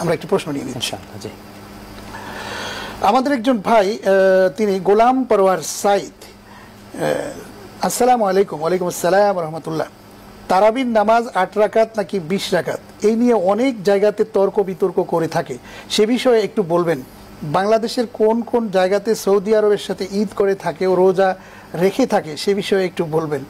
আমরা একটি প্রশ্ন নিয়ে নিচ্ছি। আমাদের একজন ভাই, তিনি গোলাম পরওয়ার সাইদ, আসসালামু আলাইকুম। ওয়ালাইকুম আসসালাম রহমতুল্লাহ। তারাবির নামাজ 8 রাকাত নাকি 20 রাকাত, এই নিয়ে অনেক জায়গাতে তর্ক বিতর্ক করে থাকে, সে বিষয়ে একটু বলবেন। বাংলাদেশের কোন কোন জায়গাতে সৌদি আরবের সাথে ঈদ করে থাকে ও রোজা রেখে থাকে, সে বিষয়ে একটু বলবেন।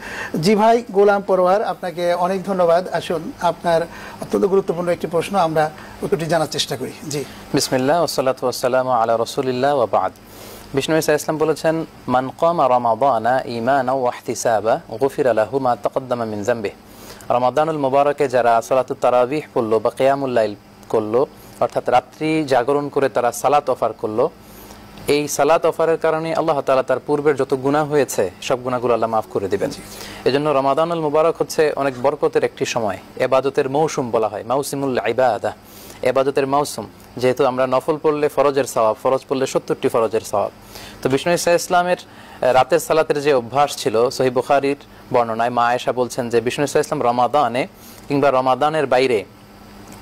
জি ভাই গোলাম পরওয়ার, আপনাকে অনেক ধন্যবাদ। আসুন, আপনার অত্যন্ত গুরুত্বপূর্ণ একটি প্রশ্ন, আমরা উত্তরটি জানার চেষ্টা করি। জি, বিসমিল্লাহ ওয়াসসালাতু ওয়াসসালামু আলা রাসূলিল্লাহ ওয়া বা'দ। বিষ্ণু ইসা ইসলাম বলেছেন, মান কামা রমাদানা ঈমানান ওয়া ইহতিসাবা গুফিরা লাহু মা তাকাদ্দামা মিন যামবিহি। রমাদানুল মুবারকে যারা সালাতুত তারাবিহ পড়লো বা কিয়ামুল লাইল করলো, অর্থাৎ রাত্রি জাগরণ করে তারা সালাত অফার করলো, এই সালাত অফারের কারণে আল্লাহ তাআলা তার পূর্বের যত গুনাহ হয়েছে সব গুনাহগুলো আল্লাহ মাফ করে দিবেন। এজন্য রমাদানুল মুবারক হচ্ছে অনেক বরকতের একটি সময়, ইবাদতের মৌসুম বলা হয়, মাউসিমুল ইবাদা, ইবাদতের মৌসুম। যেহেতু আমরা নফল পড়লে ফরজের সওয়াব, ফরজ পড়লে 70টি ফরজের সওয়াব। তো বিষ্ণু ইসা ইসলামের রাতের সালাতের যে অভ্যাস ছিল, সহিহ বুখারীর বর্ণনায় মা আয়েশা বলছেন যে বিষ্ণু ইসা ইসলাম রমাদানে কিংবা রমাদানের বাইরে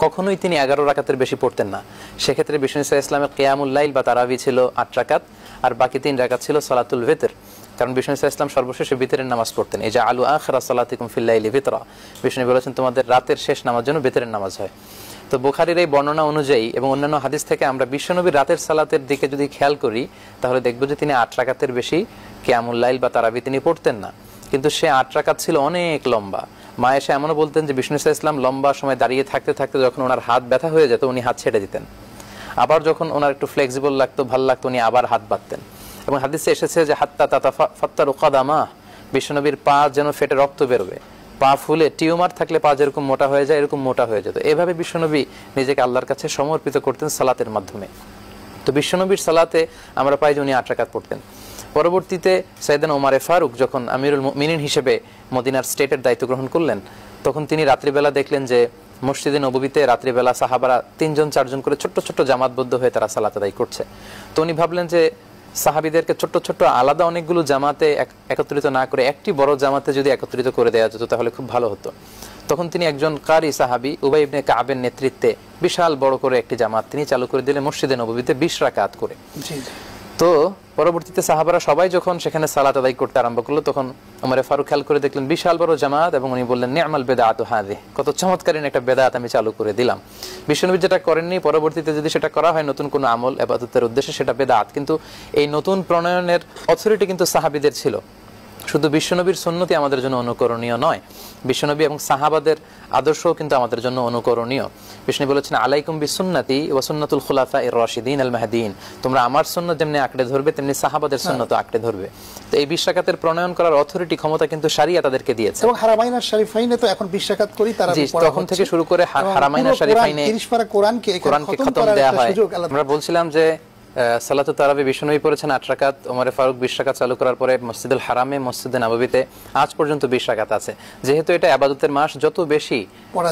কখনোই তিনি 11 রাকাতের বেশি পড়তেন না। সেক্ষেত্রে বিষ্ণু ইসা ইসলামের কিয়ামুল লাইল বা তারাবি ছিল 8 রাকাত, আর বাকি 3 রাকাত ছিল সালাতুল ভিতর। কারণ বিষ্ণু ইসা ইসলাম সর্বশেষে ভিতরের নামাজ পড়তেন। এই যে আলু আখিরা সালাতিকুম ফিল লাইলি ভিতরা, বিষ্ণু বলেছেন তোমাদের রাতের শেষ নামাজ যেন ভিতরের নামাজ হয়। তো বুখারীর এই বর্ণনা অনুযায়ী এবং অন্যান্য হাদিস থেকে আমরা বিশ্বনবীর রাতের সালাতের দিকে যদি খেয়াল করি, তাহলে দেখব যে তিনি 8 রাকাতের বেশি কিয়ামুল লাইল বা তারাবি তিনি পড়তেন না। কিন্তু সে 8 রাকাত ছিল অনেক লম্বা। মা এসে এমনও বলতেন যে বিষ্ণু ইসা ইসলাম লম্বা সময় দাঁড়িয়ে থাকতে থাকতে যখন ওনার হাত ব্যথা হয়ে যেত, উনি হাত ছেড়ে দিতেন। আবার যখন ওনার একটু ফ্লেক্সিবল লাগতো, ভাল লাগতো, উনি আবার হাত বাঁধতেন। এবং হাদিসে এসেছে যে হাত্তা তাতাফাত্তারু কাদামা, বিশ্বনবীর পা যেন ফেটে রক্ত বেরোবে, পা ফুলে টিউমার থাকলে পা যেরকম মোটা হয়ে যায় এরকম মোটা হয়ে যেত। এভাবে বিশ্বনবী নিজেকে আল্লাহর কাছে সমর্পিত করতেন সালাতের মাধ্যমে। তো বিশ্বনবীর সালাতে আমরা পাই যে উনি 8 রাকাত পড়তেন। পরবর্তীতে সাইয়েদনা ওমরে ফারুক যখন আমিরুল মুমিনিন হিসেবে মদিনার স্টেটের দায়িত্ব গ্রহণ করলেন, তখন তিনি রাত্রিবেলা দেখলেন যে মসজিদে নববীতে রাত্রিবেলা সাহাবারা 3জন 4জন করে ছোট্ট ছোট্ট জামাতবদ্ধ হয়ে তারা সালাত আদায় করছে। তো উনি ভাবলেন যে সাহাবীদেরকে ছোট্ট ছোট্ট আলাদা অনেকগুলো জামাতে একত্রিত না করে একটি বড় জামাতে যদি একত্রিত করে দেওয়া যেত তাহলে খুব ভালো হতো। তখন তিনি একজন কারি সাহাবী উবাই ইবনে কাবের নেতৃত্বে বিশাল বড় করে একটি জামাত তিনি চালু করে দিলেন মসজিদে নববীতে 20 রাকাত করে। তো পরবর্তীতে সাহাবারা সবাই যখন সেখানে সালাত আদায় করতে আরম্ভ করলো, তখন ওমরে ফারুক খেয়াল করে দেখলেন বিশাল বড় জামাত, এবং উনি বললেন নি'মাল বিদআতু হাযিহি, কত চমৎকারী একটা বেদাত আমি চালু করে দিলাম। বিশ্বনবী যেটা করেননি, পরবর্তীতে যদি সেটা করা হয় নতুন কোনো আমল ইবাদতের উদ্দেশ্যে, সেটা বেদাত। কিন্তু এই নতুন প্রণয়নের অথরিটি কিন্তু সাহাবীদের ছিল। শুধু বিশ্বনবীর সুন্নতি আমাদের জন্য অনুকরণীয় নয়, বিশ্বনবী এবং সাহাবাদের আদর্শও কিন্তু আমাদের জন্য অনুকরণীয়। বিষ্ণু বলেছেন আলাইকুম বিসুন্নতি ওয়া সুন্নাতুল খুলাফায়ে রাশিদিন আল মাহদিন, তোমরা আমার সুন্নাত যেমনি আঁকড়ে ধরবে তেমনি সাহাবাদের সুন্নাত আঁকড়ে ধরবে। তো এই 20 রাকাতের প্রণয়ন করার অথরিটি ক্ষমতা কিন্তু শরিয়া তাদেরকে দিয়েছে। এবং হারামাইন আর শরীফাইনে তো এখন 20 রাকাত করি তারা তখন থেকে শুরু করে হারামাইন আর শরীফাইনে 30 পারা কোরআনকে খতম দেয়া হয়। আমরা বলছিলাম যে সালাতুত তারাবি বিশ্বনবী পড়েছেন 8 রাকাত, ওমরে ফারুক 20 রাকাত চালু করার পরে মসজিদুল হারামে মসজিদে নববীতে আজ পর্যন্ত 20 রাকাত আছে। যেহেতু এটা ইবাদতের মাস, যত বেশি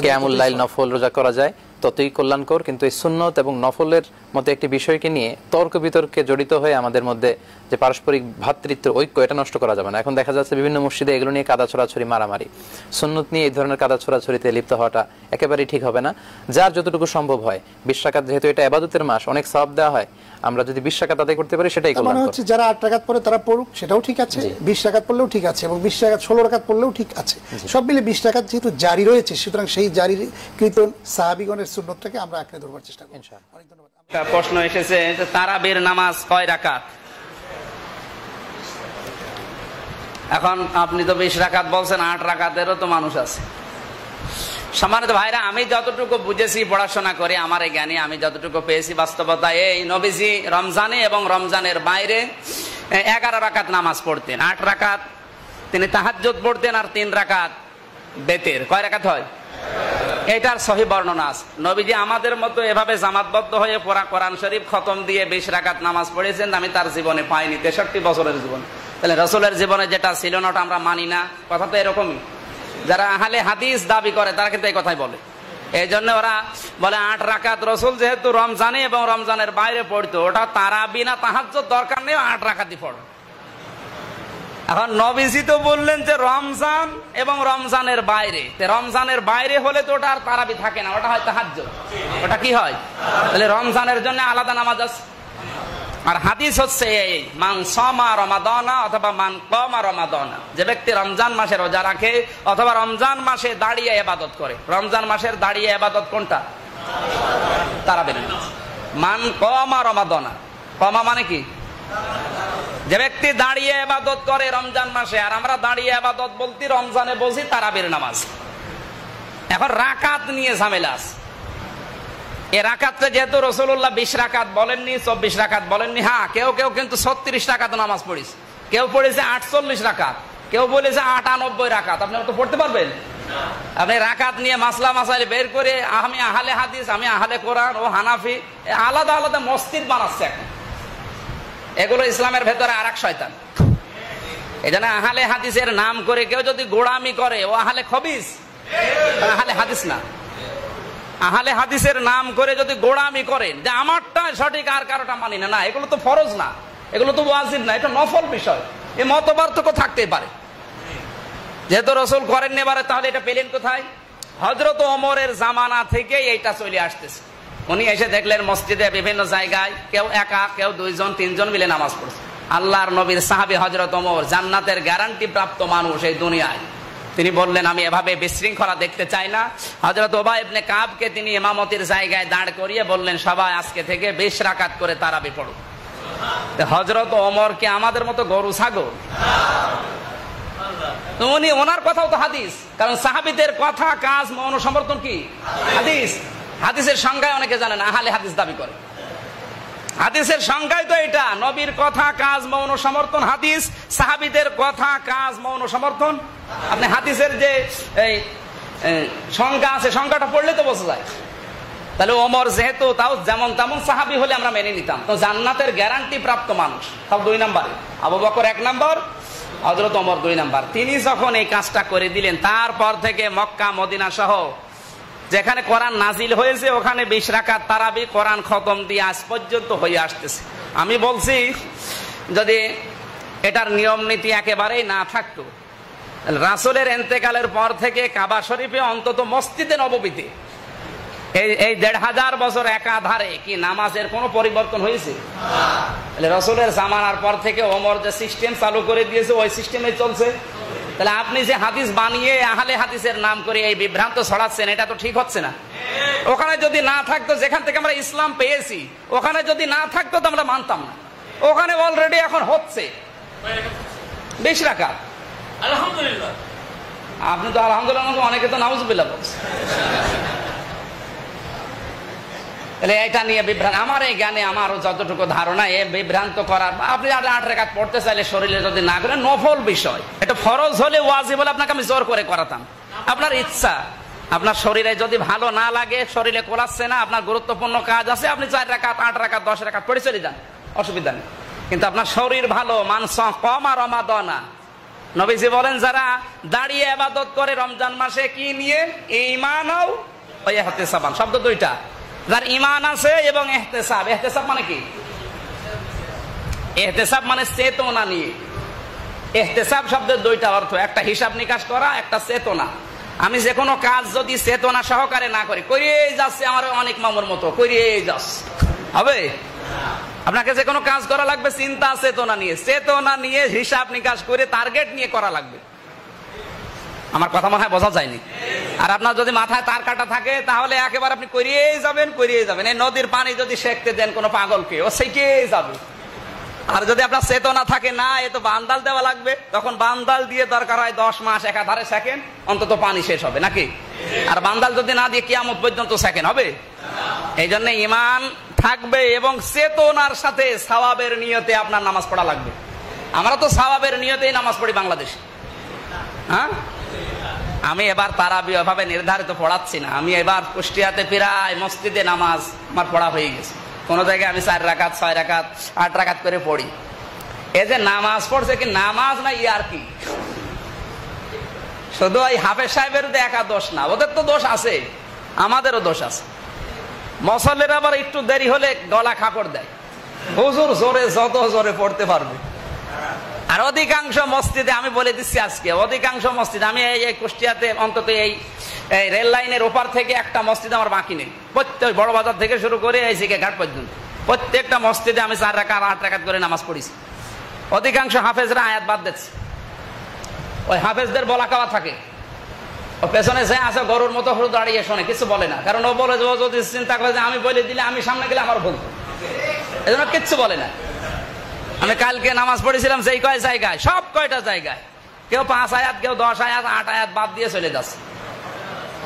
কিয়ামুল লাইল নফল রোজা করা যায় ততই কল্যাণকর। কিন্তু এই সুন্নত এবং নফলের মধ্যে একটি বিষয়কে নিয়ে তর্ক বিতর্কে জড়িত হয়ে আমাদের মধ্যে যে পারস্পরিক ভ্রাতৃত্বের ঐক্য, এটা নষ্ট করা যাবে না। এখন দেখা যাচ্ছে বিভিন্ন মসজিদে এগুলো নিয়ে কাদা ছড়াছড়ি, মারামারি। সুন্নত নিয়ে এই ধরনের কাদা ছড়াছড়িতে লিপ্ত হওয়াটা একেবারেই ঠিক হবে না। যার যতটুকু সম্ভব হয় 20 রাকাত, যেহেতু এটা ইবাদতের মাস, অনেক সওয়াব দেওয়া হয়, আমরা যদি 20 রাকাত আদায় করতে পারি সেটাই কল্যাণকর। মানে হচ্ছে যারা 8 রাকাত পড়ে তারা পড়ুক, সেটাও ঠিক আছে, 20 রাকাত পড়লেও ঠিক আছে, এবং 20 রাকাত 16 রাকাত পড়লেও ঠিক আছে। সব মিলে 20 রাকাত যেহেতু জারি রয়েছে, সুতরাং সেই জারিকৃত সাহাবীগণের সুন্নতটাকে আমরা আঁকড়ে ধরবার চেষ্টা করব ইনশাআল্লাহ। অনেক ধন্যবাদ। একটা প্রশ্ন এসেছে যে তারাবির নামাজ কয় রাকাত? এখন আপনি তো 20 রাকাত বলছেন, 8 রাকাতেরও তো মানুষ আছে। সম্মানিত ভাইরা, আমি যতটুকু বুঝেছি পড়াশোনা করে আমার এই জ্ঞানে আমি যতটুকু পেয়েছি, বাস্তবতায় এই নবীজি রমজানে এবং রমজানের বাইরে 11 রাকাত নামাজ পড়তেন। 8 রাকাত তিনি তাহাজ্জুদ পড়তেন আর 3 রাকাত বেতের। কয় রাকাত হয়? এটার সহি বর্ণনা আছে। নবীজি আমাদের মতো এভাবে জামাতবদ্ধ হয়ে পড়া কোরআন শরীফ খতম দিয়ে 20 রাকাত নামাজ পড়েছেন, আমি তার জীবনে পাইনি। 63 বছরের জীবনে। তাহলে রাসূলের জীবনে যেটা ছিল না ওটা আমরা মানি না, কথা তো এরকমই। যারা আহলে হাদিস দাবি করে তারা কিন্তু এই কথাই বলে। এই জন্য ওরা বলে 8 রাকাত রাসূল যেহেতু রমজানে এবং রমজানের বাইরে পড়তো, ওটা তারাবি না তাহাজ্জুদ দরকার নেই, 8 রাকাতই পড়ো। এখন নবীজি তো বললেন যে রমজান এবং রমজানের বাইরে, রমজানের বাইরে হলে তো ওটা আর তারাবি থাকে না, ওটা হয় তাহাজ্জুদ। ওটা কি হয়? তাহলে রমজানের জন্য আলাদা নামাজ আছে। আর হাদিস হচ্ছে এই, মান সামা রমাদানা অথবা মান কামা রমাদানা, যে ব্যক্তি রমজান মাসে রোজা রাখে অথবা রমজান মাসে দাঁড়িয়ে ইবাদত করে। রমজান মাসের দাঁড়িয়ে ইবাদত কোনটা? তারাবির নামাজ। মান কামা রমাদানা, কামা মানে কি? যে ব্যক্তি দাঁড়িয়ে ইবাদত করে রমজান মাসে, আর আমরা দাঁড়িয়ে ইবাদত বলতে রমজানে বলছি তারাবির নামাজ। এখন রাকাত নিয়ে ঝামেলা আছে। এই রাকাতটা যেহেতু রাসূলুল্লাহ 20 রাকাত বলেননি, 24 রাকাত বলেননি। হ্যাঁ, কেউ কেউ কিন্তু 36 রাকাত নামাজ পড়েছে, কেউ পড়েছে 48 রাকাত, কেউ বলেছে 98 রাকাত। আপনি তো পড়তে পারবেন? আপনি রাকাত নিয়ে মাসলা মাসাইল বের করে আমি আহলে হাদিস, আমি আহলে কোরআন, ও হানাফি, আলাদা আলাদা মসজিদ বানাচ্ছে এখন। এগুলো ইসলামের ভেতরে আরেক শয়তান। এই জন্য আহলে হাদিসের নাম করে কেউ যদি গোড়ামি করে, ও আহলে খবিস, আহলে হাদিস না। আহলে হাদিসের নাম করে যদি গোড়ামি করেন যে আমারটা সঠিক আর কারোটা মানি না, না, এগুলো তো ফরজ না, এগুলো তো ওয়াজিব না, এটা নফল বিষয়। এই মতপার্থক্য থাকতেই পারে। যেহেতু রাসূল করেননি এবারে, তাহলে এটা পেলেন কোথায়? হযরত ওমরের জামানা থেকে এইটা চলে আসতেছে। উনি এসে দেখলেন মসজিদে বিভিন্ন জায়গায় কেউ একা, কেউ 2 জন 3 জন মিলে নামাজ পড়ছে। আল্লাহর নবীর সাহাবী হযরত ওমর, জান্নাতের গ্যারান্টি প্রাপ্ত মানুষ এই দুনিয়ায়, তিনি বললেন আমি এভাবে বিশৃঙ্খলা দেখতে চাই না। হযরত উবাই ইবনে কাবকে তিনি ইমামতির জায়গায় দাঁড় করিয়ে বললেন, সবাই আজকে থেকে 20 রাকাত করে তারাবি পড়ো। হযরত ওমর কি আমাদের মতো গরু ছাগল? উনি, ওনার কথাও তো হাদিস, কারণ সাহাবীদের কথা কাজ মৌন সমর্থন কি হাদিস। হাদিসের সংজ্ঞায় অনেকে জানেন, আহলে হাদিস দাবি করে। হাদিসের সংজ্ঞায় তো এটা, নবীর কথা কাজ মৌন সমর্থন হাদিস, সাহাবীদের কথা কাজ মৌন সমর্থন। আপনি হাদিসের যে এই সংজ্ঞা আছে, সংজ্ঞাটা পড়লে তো বোঝা যায়। তাহলে ওমর যেহেতু তাও যেমন তেমন সাহাবী হলে আমরা মেনে নিতাম, তো জান্নাতের গ্যারান্টি প্রাপ্ত মানুষ, সব 2 নম্বরে। আবু বকর 1 নম্বর, হযরত ওমর 2 নম্বর। তিনি যখন এই কাজটা করে দিলেন, তারপর থেকে মক্কা মদিনা সহ যেখানে কোরআন নাজিল হয়েছে ওখানে 20 রাকাত তারাবি কোরআন খতম দিয়ে আজ পর্যন্ত হয়ে আসতেছে। আমি বলছি যদি এটার নিয়ম নীতি একেবারেই না থাকতো, রাসূলের ইন্তেকালের পর থেকে কাবা শরীফে, অন্তত মসজিদে নববীতে এই 1500 বছর একাধারে কি নামাজের কোনো পরিবর্তন হয়েছে? রাসূলের জামানার পর থেকে ওমর যে সিস্টেম চালু করে দিয়েছে ওই সিস্টেমে চলছে। তাহলে আপনি যে হাদিস বানিয়ে আহলে হাদিসের নাম করে এই বিভ্রান্ত ছড়াচ্ছেন, এটা তো ঠিক হচ্ছে না। ওখানে যদি না থাকতো, যেখান থেকে আমরা ইসলাম পেয়েছি, ওখানে যদি না থাকতো তো আমরা মানতাম না। ওখানে অলরেডি এখন হচ্ছে 20 রাকাত। আলহামদুলিল্লাহ। আপনি তো আলহামদুলিল্লাহ, অনেকে তো নাউজুবিল্লাহ বলছে। তাহলে এটা নিয়ে বিভ্রান্ত, আমার এই জ্ঞানে আমারও যতটুকু ধারণা, এ বিভ্রান্ত করার, আপনি 8 রাকাত পড়তে চাইলে শরীরে যদি না করেন, নফল বিষয়। এটা ফরজ হলে, ওয়াজিব হলে আপনাকে আমি জোর করে করাতাম। আপনার ইচ্ছা, আপনার শরীরে যদি ভালো না লাগে, শরীরে কোলাচ্ছে না, আপনার গুরুত্বপূর্ণ কাজ আছে, আপনি 4 রাকাত 8 রাকাত 10 রাকাত পড়ে চলে যান, অসুবিধা নেই। কিন্তু আপনার শরীর ভালো, মানস কম আর রমাদানা, নবীজি বলেন যারা দাঁড়িয়ে ইবাদত করে রমজান মাসে, কি নিয়ে? ঈমান ও ইহতিসাব, শব্দ 2টা, যার ঈমান আছে এবং ইহতিসাব। ইহতিসাব মানে কি? ইহতিসাব মানে চেতনা নিয়ে। ইহতিসাব শব্দের 2টা অর্থ, একটা হিসাব নিকাশ করা, একটা চেতনা। আমি যে কোনো কাজ যদি চেতনা সহকারে না করি, করিয়েই যাচ্ছে, আমার অনেক মামুর মতো করিয়েই যাচ্ছে, হবে? আপনাকে যে কোনো কাজ করা লাগবে চিন্তা চেতনা নিয়ে, চেতনা নিয়ে হিসাব নিকাশ করে টার্গেট নিয়ে করা লাগবে। আমার কথা মনে হয় বোঝা যায়নি। আর আপনার যদি মাথায় তার কাটা থাকে, তাহলে একেবারে আপনি করিয়েই যাবেন, করিয়েই যাবেন। এই নদীর পানি যদি সেঁকতে দেন কোনো পাগলকে, ও সেঁকেই যাবে। আর যদি আপনার চেতনা থাকে, না এ তো বান্দাল দেওয়া লাগবে, তখন বান্দাল দিয়ে দরকার হয় 10 মাস একাধারে সেকেন্ড, অন্তত পানি শেষ হবে নাকি? আর বান্দাল যদি না দিয়ে কিয়ামত পর্যন্ত সেকেন্ড হবে। এই জন্য ঈমান থাকবে এবং চেতনার সাথে সওয়াবের নিয়তে আপনার নামাজ পড়া লাগবে। আমরা তো সওয়াবের নিয়তেই নামাজ পড়ি বাংলাদেশে। হ্যাঁ, আমি এবার তারাবি ওইভাবে নির্ধারিত পড়াচ্ছি না। আমি এবার কুষ্টিয়াতে প্রায় মসজিদে নামাজ আমার পড়া হয়ে গেছে। কোন জায়গায় আমি 4 রাকাত 6 রাকাত 8 রাকাত করে পড়ি। এই যে নামাজ পড়ছে, কি নামাজ না ইয়ার কি? শুধু ওই হাফেজ সাহেবের একা দোষ না, ওদের তো দোষ আছে, আমাদেরও দোষ আছে। মুসল্লির আবার একটু দেরি হলে গলা খাকড় দেয়, হুজুর জোরে যত জোরে পড়তে পারবে। আর অধিকাংশ মসজিদে আমি বলে দিচ্ছি আজকে, অধিকাংশ মসজিদে আমি এই কুষ্টিয়াতে অন্তত এই রেল লাইনের ওপার থেকে একটা মসজিদ আমার বাকি নেই। প্রত্যেক বড় বাজার থেকে শুরু করে এই জিকে ঘাট পর্যন্ত প্রত্যেকটা মসজিদে আমি 4 রাকাত 8 রাকাত করে নামাজ পড়েছি। অধিকাংশ হাফেজরা আয়াত বাদ দিচ্ছে। ওই হাফেজদের বলা খাওয়া থাকে, ও পেছনে যে আছে গরুর মতো হরু দাঁড়িয়ে শোনে, কিছু বলে না। কারণ ও বলে যে ও যদি চিন্তা করে যে আমি বলে দিলে আমি সামনে গেলে আমার ভুল, এজন্য কিচ্ছু বলে না। আমি কালকে নামাজ পড়েছিলাম সেই কয় জায়গায়, সব কয়টা জায়গায় কেউ 5 আয়াত, কেউ 10 আয়াত, 8 আয়াত বাদ দিয়ে চলে যাচ্ছে।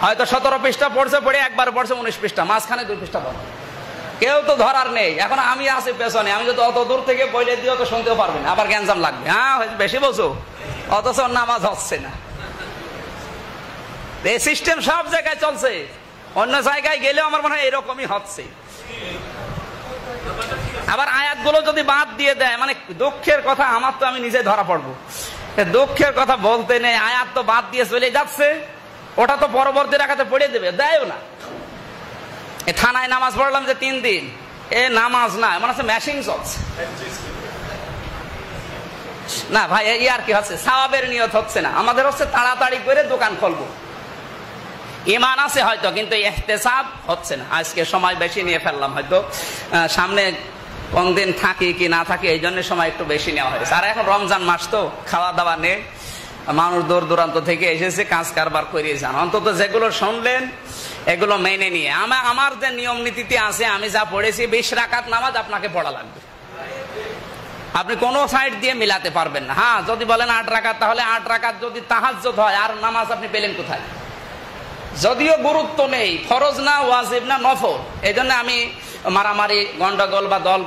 হয়তো 17 পৃষ্ঠা পড়ছে, পড়ে একবার পড়ছে 19 পৃষ্ঠা, মাঝখানে 2 পৃষ্ঠা পড়ে। কেউ তো ধরার নেই। এখন আমি আছি পেছনে, আমি যদি অত দূর থেকে বলে দিও তো শুনতেও পারবেন, আবার গ্যাঞ্জাম লাগবে। হ্যাঁ বেশি বলছো, অথচ নামাজ হচ্ছে না। এই সিস্টেম সব জায়গায় চলছে, অন্য জায়গায় গেলেও আমার মনে হয় এরকমই হচ্ছে। আবার আয়াতগুলো যদি বাদ দিয়ে দেয়, মানে দুঃখের কথা, আমার তো আমি নিজে ধরা পড়বো, দুঃখের কথা বলতে নেই, আয়াত তো বাদ দিয়ে চলে যাচ্ছে, ওটা তো পরবর্তী রাখাতে পড়ে দেবে, দেয়ও না। থানায় নামাজ পড়লাম যে 3 দিন, এ নামাজ না, মানে হচ্ছে ম্যাশিং চলছে না ভাই, এই আর কি হচ্ছে, সওয়াবের নিয়ত হচ্ছে না। আমাদের হচ্ছে তাড়াতাড়ি করে দোকান খুলবো, ইমান আছে হয়তো, কিন্তু ইহতেসাব হচ্ছে না। আজকে সময় বেশি নিয়ে ফেললাম, হয়তো সামনে কোন দিন থাকি কি না থাকি, এই জন্য সময় একটু বেশি নেওয়া হয়েছে। আর এখন রমজান মাস তো খাওয়া দাওয়া নেই, মানুষ দূর দূরান্ত থেকে এসেছে, কাজ কারবার করিয়ে যান। অন্তত যেগুলো শুনলেন এগুলো মেনে নিয়ে, আমার যে নিয়ম নীতিতে আছে, আমি যা পড়েছি 20 রাকাত নামাজ আপনাকে পড়া লাগবে, আপনি কোনো সাইড দিয়ে মিলাতে পারবেন না। হ্যাঁ যদি বলেন 8 রাকাত, তাহলে 8 রাকাত যদি তাহাজ্জুদ হয়, আর নামাজ আপনি পেলেন কোথায়? যদিও গুরুত্ব নেই, ফরজ না, ওয়াজিব না, নফল। এই জন্য আমি মারামারি, গন্ডগোল বা দল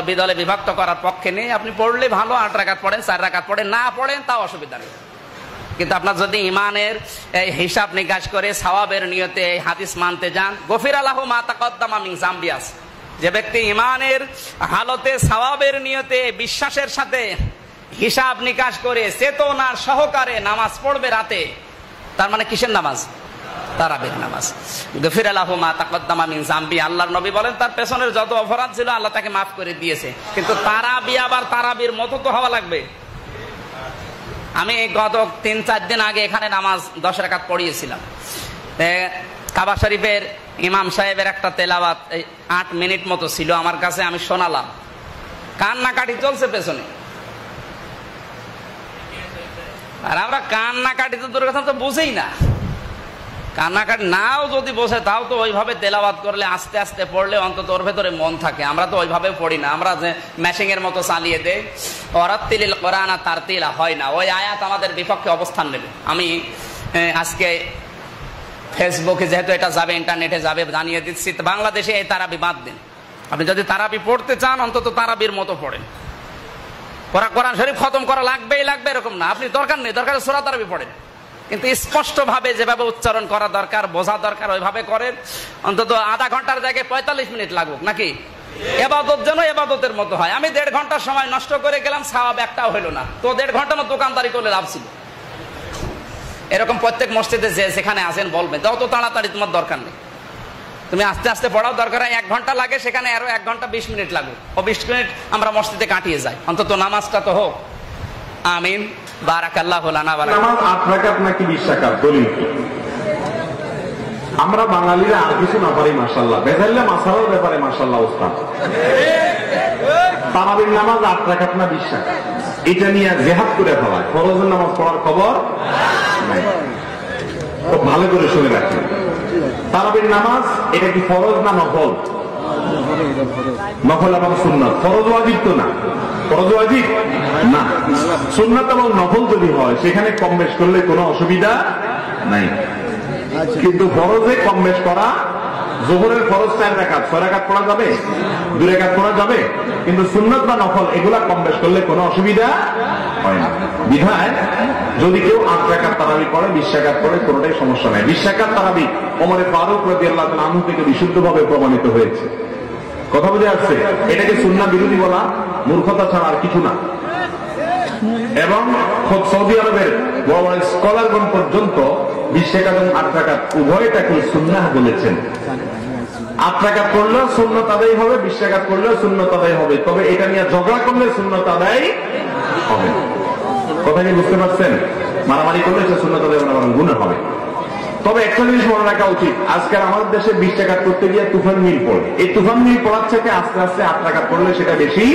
বিদলে বিভক্ত করার পক্ষে নেই। আপনি পড়লে ভালো, 8 রাকাত পড়েন, 4 রাকাত পড়েন, না পড়েন তাও অসুবিধা নেই। কিন্তু আপনার যদি ইমানের হিসাব নিকাশ করে সওয়াবের নিয়তে এই হাদিস মানতে যান, গফির লাহু মা তাকদ্দামা মিন যামবি, যে ব্যক্তি ইমানের হালতে সওয়াবের নিয়তে বিশ্বাসের সাথে হিসাব নিকাশ করে চেতনা সহকারে নামাজ পড়বে রাতে, তার মানে কিসের নামাজ? তারাবির নামাজ। গফির লাহু মা তাকদ্দামা মিন যামবি, আল্লাহর নবী বলেন তার পেছনের যত অপরাধ ছিল আল্লাহ তাকে মাফ করে দিয়েছে। কিন্তু তারাবি আবার তারাবির মতো তো হওয়া লাগবে। আমি গত 3-4 দিন আগে এখানে নামাজ 10 রাকাত পড়িয়েছিলাম। কাবা শরীফের ইমাম সাহেবের একটা তেলাওয়াত 8 মিনিট মতো ছিল আমার কাছে, আমি শোনালাম, কান্নাকাটি চলছে পেছনে। আর আমরা কান্নাকাটি তো দূরের কথা তো বুঝেই না, কান্নাকাটি নাও যদি বসে, তাও তো ওইভাবে তেলাওয়াত করলে, আস্তে আস্তে পড়লে অন্তত ওর ভেতরে মন থাকে। আমরা তো ওইভাবে পড়ি না, আমরা যে ম্যাশিং এর মতো চালিয়ে দেই, ওয়ারাত্তিলিল কোরআনা তারতিলা হয় না। ওই আয়াত আমাদের বিপক্ষে অবস্থান নেবে। আমি আজকে ফেসবুকে যেহেতু এটা যাবে, ইন্টারনেটে যাবে, জানিয়ে দিচ্ছি, বাংলাদেশে এই তারাবি বাদ দিন। আপনি যদি তারাবি পড়তে চান, অন্তত তারাবির মতো পড়েন। কোরআন শরীফ খতম করা লাগবেই লাগবে এরকম না, আপনি দরকার নেই, দরকার সূরা তারাবি পড়েন, কিন্তু স্পষ্ট ভাবে যেভাবে উচ্চারণ করা দরকার, বোঝা দরকার, ওইভাবে করেন। অন্তত আধা ঘন্টার জায়গায় 45 মিনিট লাগুক, নাকি? এবাদত যেন এবাদতের মতো হয়। আমি 1.5 ঘন্টার সময় নষ্ট করে গেলাম, সওয়াব একটাও হইল না, তো 1.5 ঘন্টা মতো দোকানদারি করলে লাভ ছিল। এরকম প্রত্যেক মসজিদে যে যেখানে আছেন বলবেন, যত তাড়াতাড়ি, তোমার দরকার নেই, তুমি আস্তে আস্তে পড়াও, দরকার হয় 1 ঘন্টা লাগে, সেখানে আরো 1 ঘন্টা 20 মিনিট লাগুক, ও 20 মিনিট আমরা মসজিদে কাটিয়ে যাই, অন্তত নামাজটা তো হোক। আমিন। বারাকাল্লাহু লানা ওয়া লাকুম। নামাজ 8 রাকাত নাকি 20 রাকাত, দলিল কি? আমরা বাঙালিরা আর কিছু না পারি, মাশাআল্লাহ, বেজাল্লা মাসালার ব্যাপারে মাশাআল্লাহ ওস্তাদ। তারাবির নামাজ 8 রাকাত না 20 রাকাত, এটা নিয়ে জিহাদ করে ফেলায়, ফরজের নামাজ পড়ার খবর নাই। খুব ভালো করে শুনে রাখেন, তারাবির নামাজ এটা কি ফরজ না নফল? নফল এবং সুন্নাত, ফরজ ওয়াজিব তো না, ফরজ ওয়াজিব না, সুন্নাত এবং নফল যদি হয় সেখানে কম বেশ করলে কোনো অসুবিধা নাই। কিন্তু ফরজে কম বেশ করা, যোহরের ফরজ 4 রাকাত, 6 রাকাত পড়া যাবে, 2 রাকাত পড়া যাবে, কিন্তু সুন্নাত বা নফল এগুলা কম বেশ করলে কোনো অসুবিধা হয় না। বিধায় যদি কেউ 8 রাকাত তারাবি পড়ে, 20 রাকাত পড়ে, কোনোটাই সমস্যা নাই। 20 রাকাত তারাবি ওমর ফারুক রাদিয়াল্লাহু তাআলা আনহু থেকে বিশুদ্ধভাবে প্রমাণিত হয়েছে। কথা বুঝে আসছে? এটাকে সুন্নাহ বিরোধী বলা মূর্খতা ছাড়া আর কিছু না। এবং সৌদি আরবের বড় বড় স্কলারগণ পর্যন্ত 20 রাকাত এবং 8 রাকাত উভয়টাকে সুন্নাহ বলেছেন। 8 রাকাত পড়লেও সুন্নাত আদায় হবে, 20 রাকাত পড়লেও সুন্নাত আদায় হবে, তবে এটা নিয়ে ঝগড়া করলে সুন্নাত আদায় হবে। কথা কি বুঝতে পারছেন? মারামারি করলে সে সুন্নত হবে না, বরং গুনাহ হবে। তবে একটা জিনিস মনে রাখা উচিত, আজকাল আমাদের দেশে 20 রাকাত করতে গিয়ে তুফান মিল পড়ে। এই তুফান মিল পড়ার থেকে আস্তে আস্তে 8 রাকাত পড়লে সেটা বেশি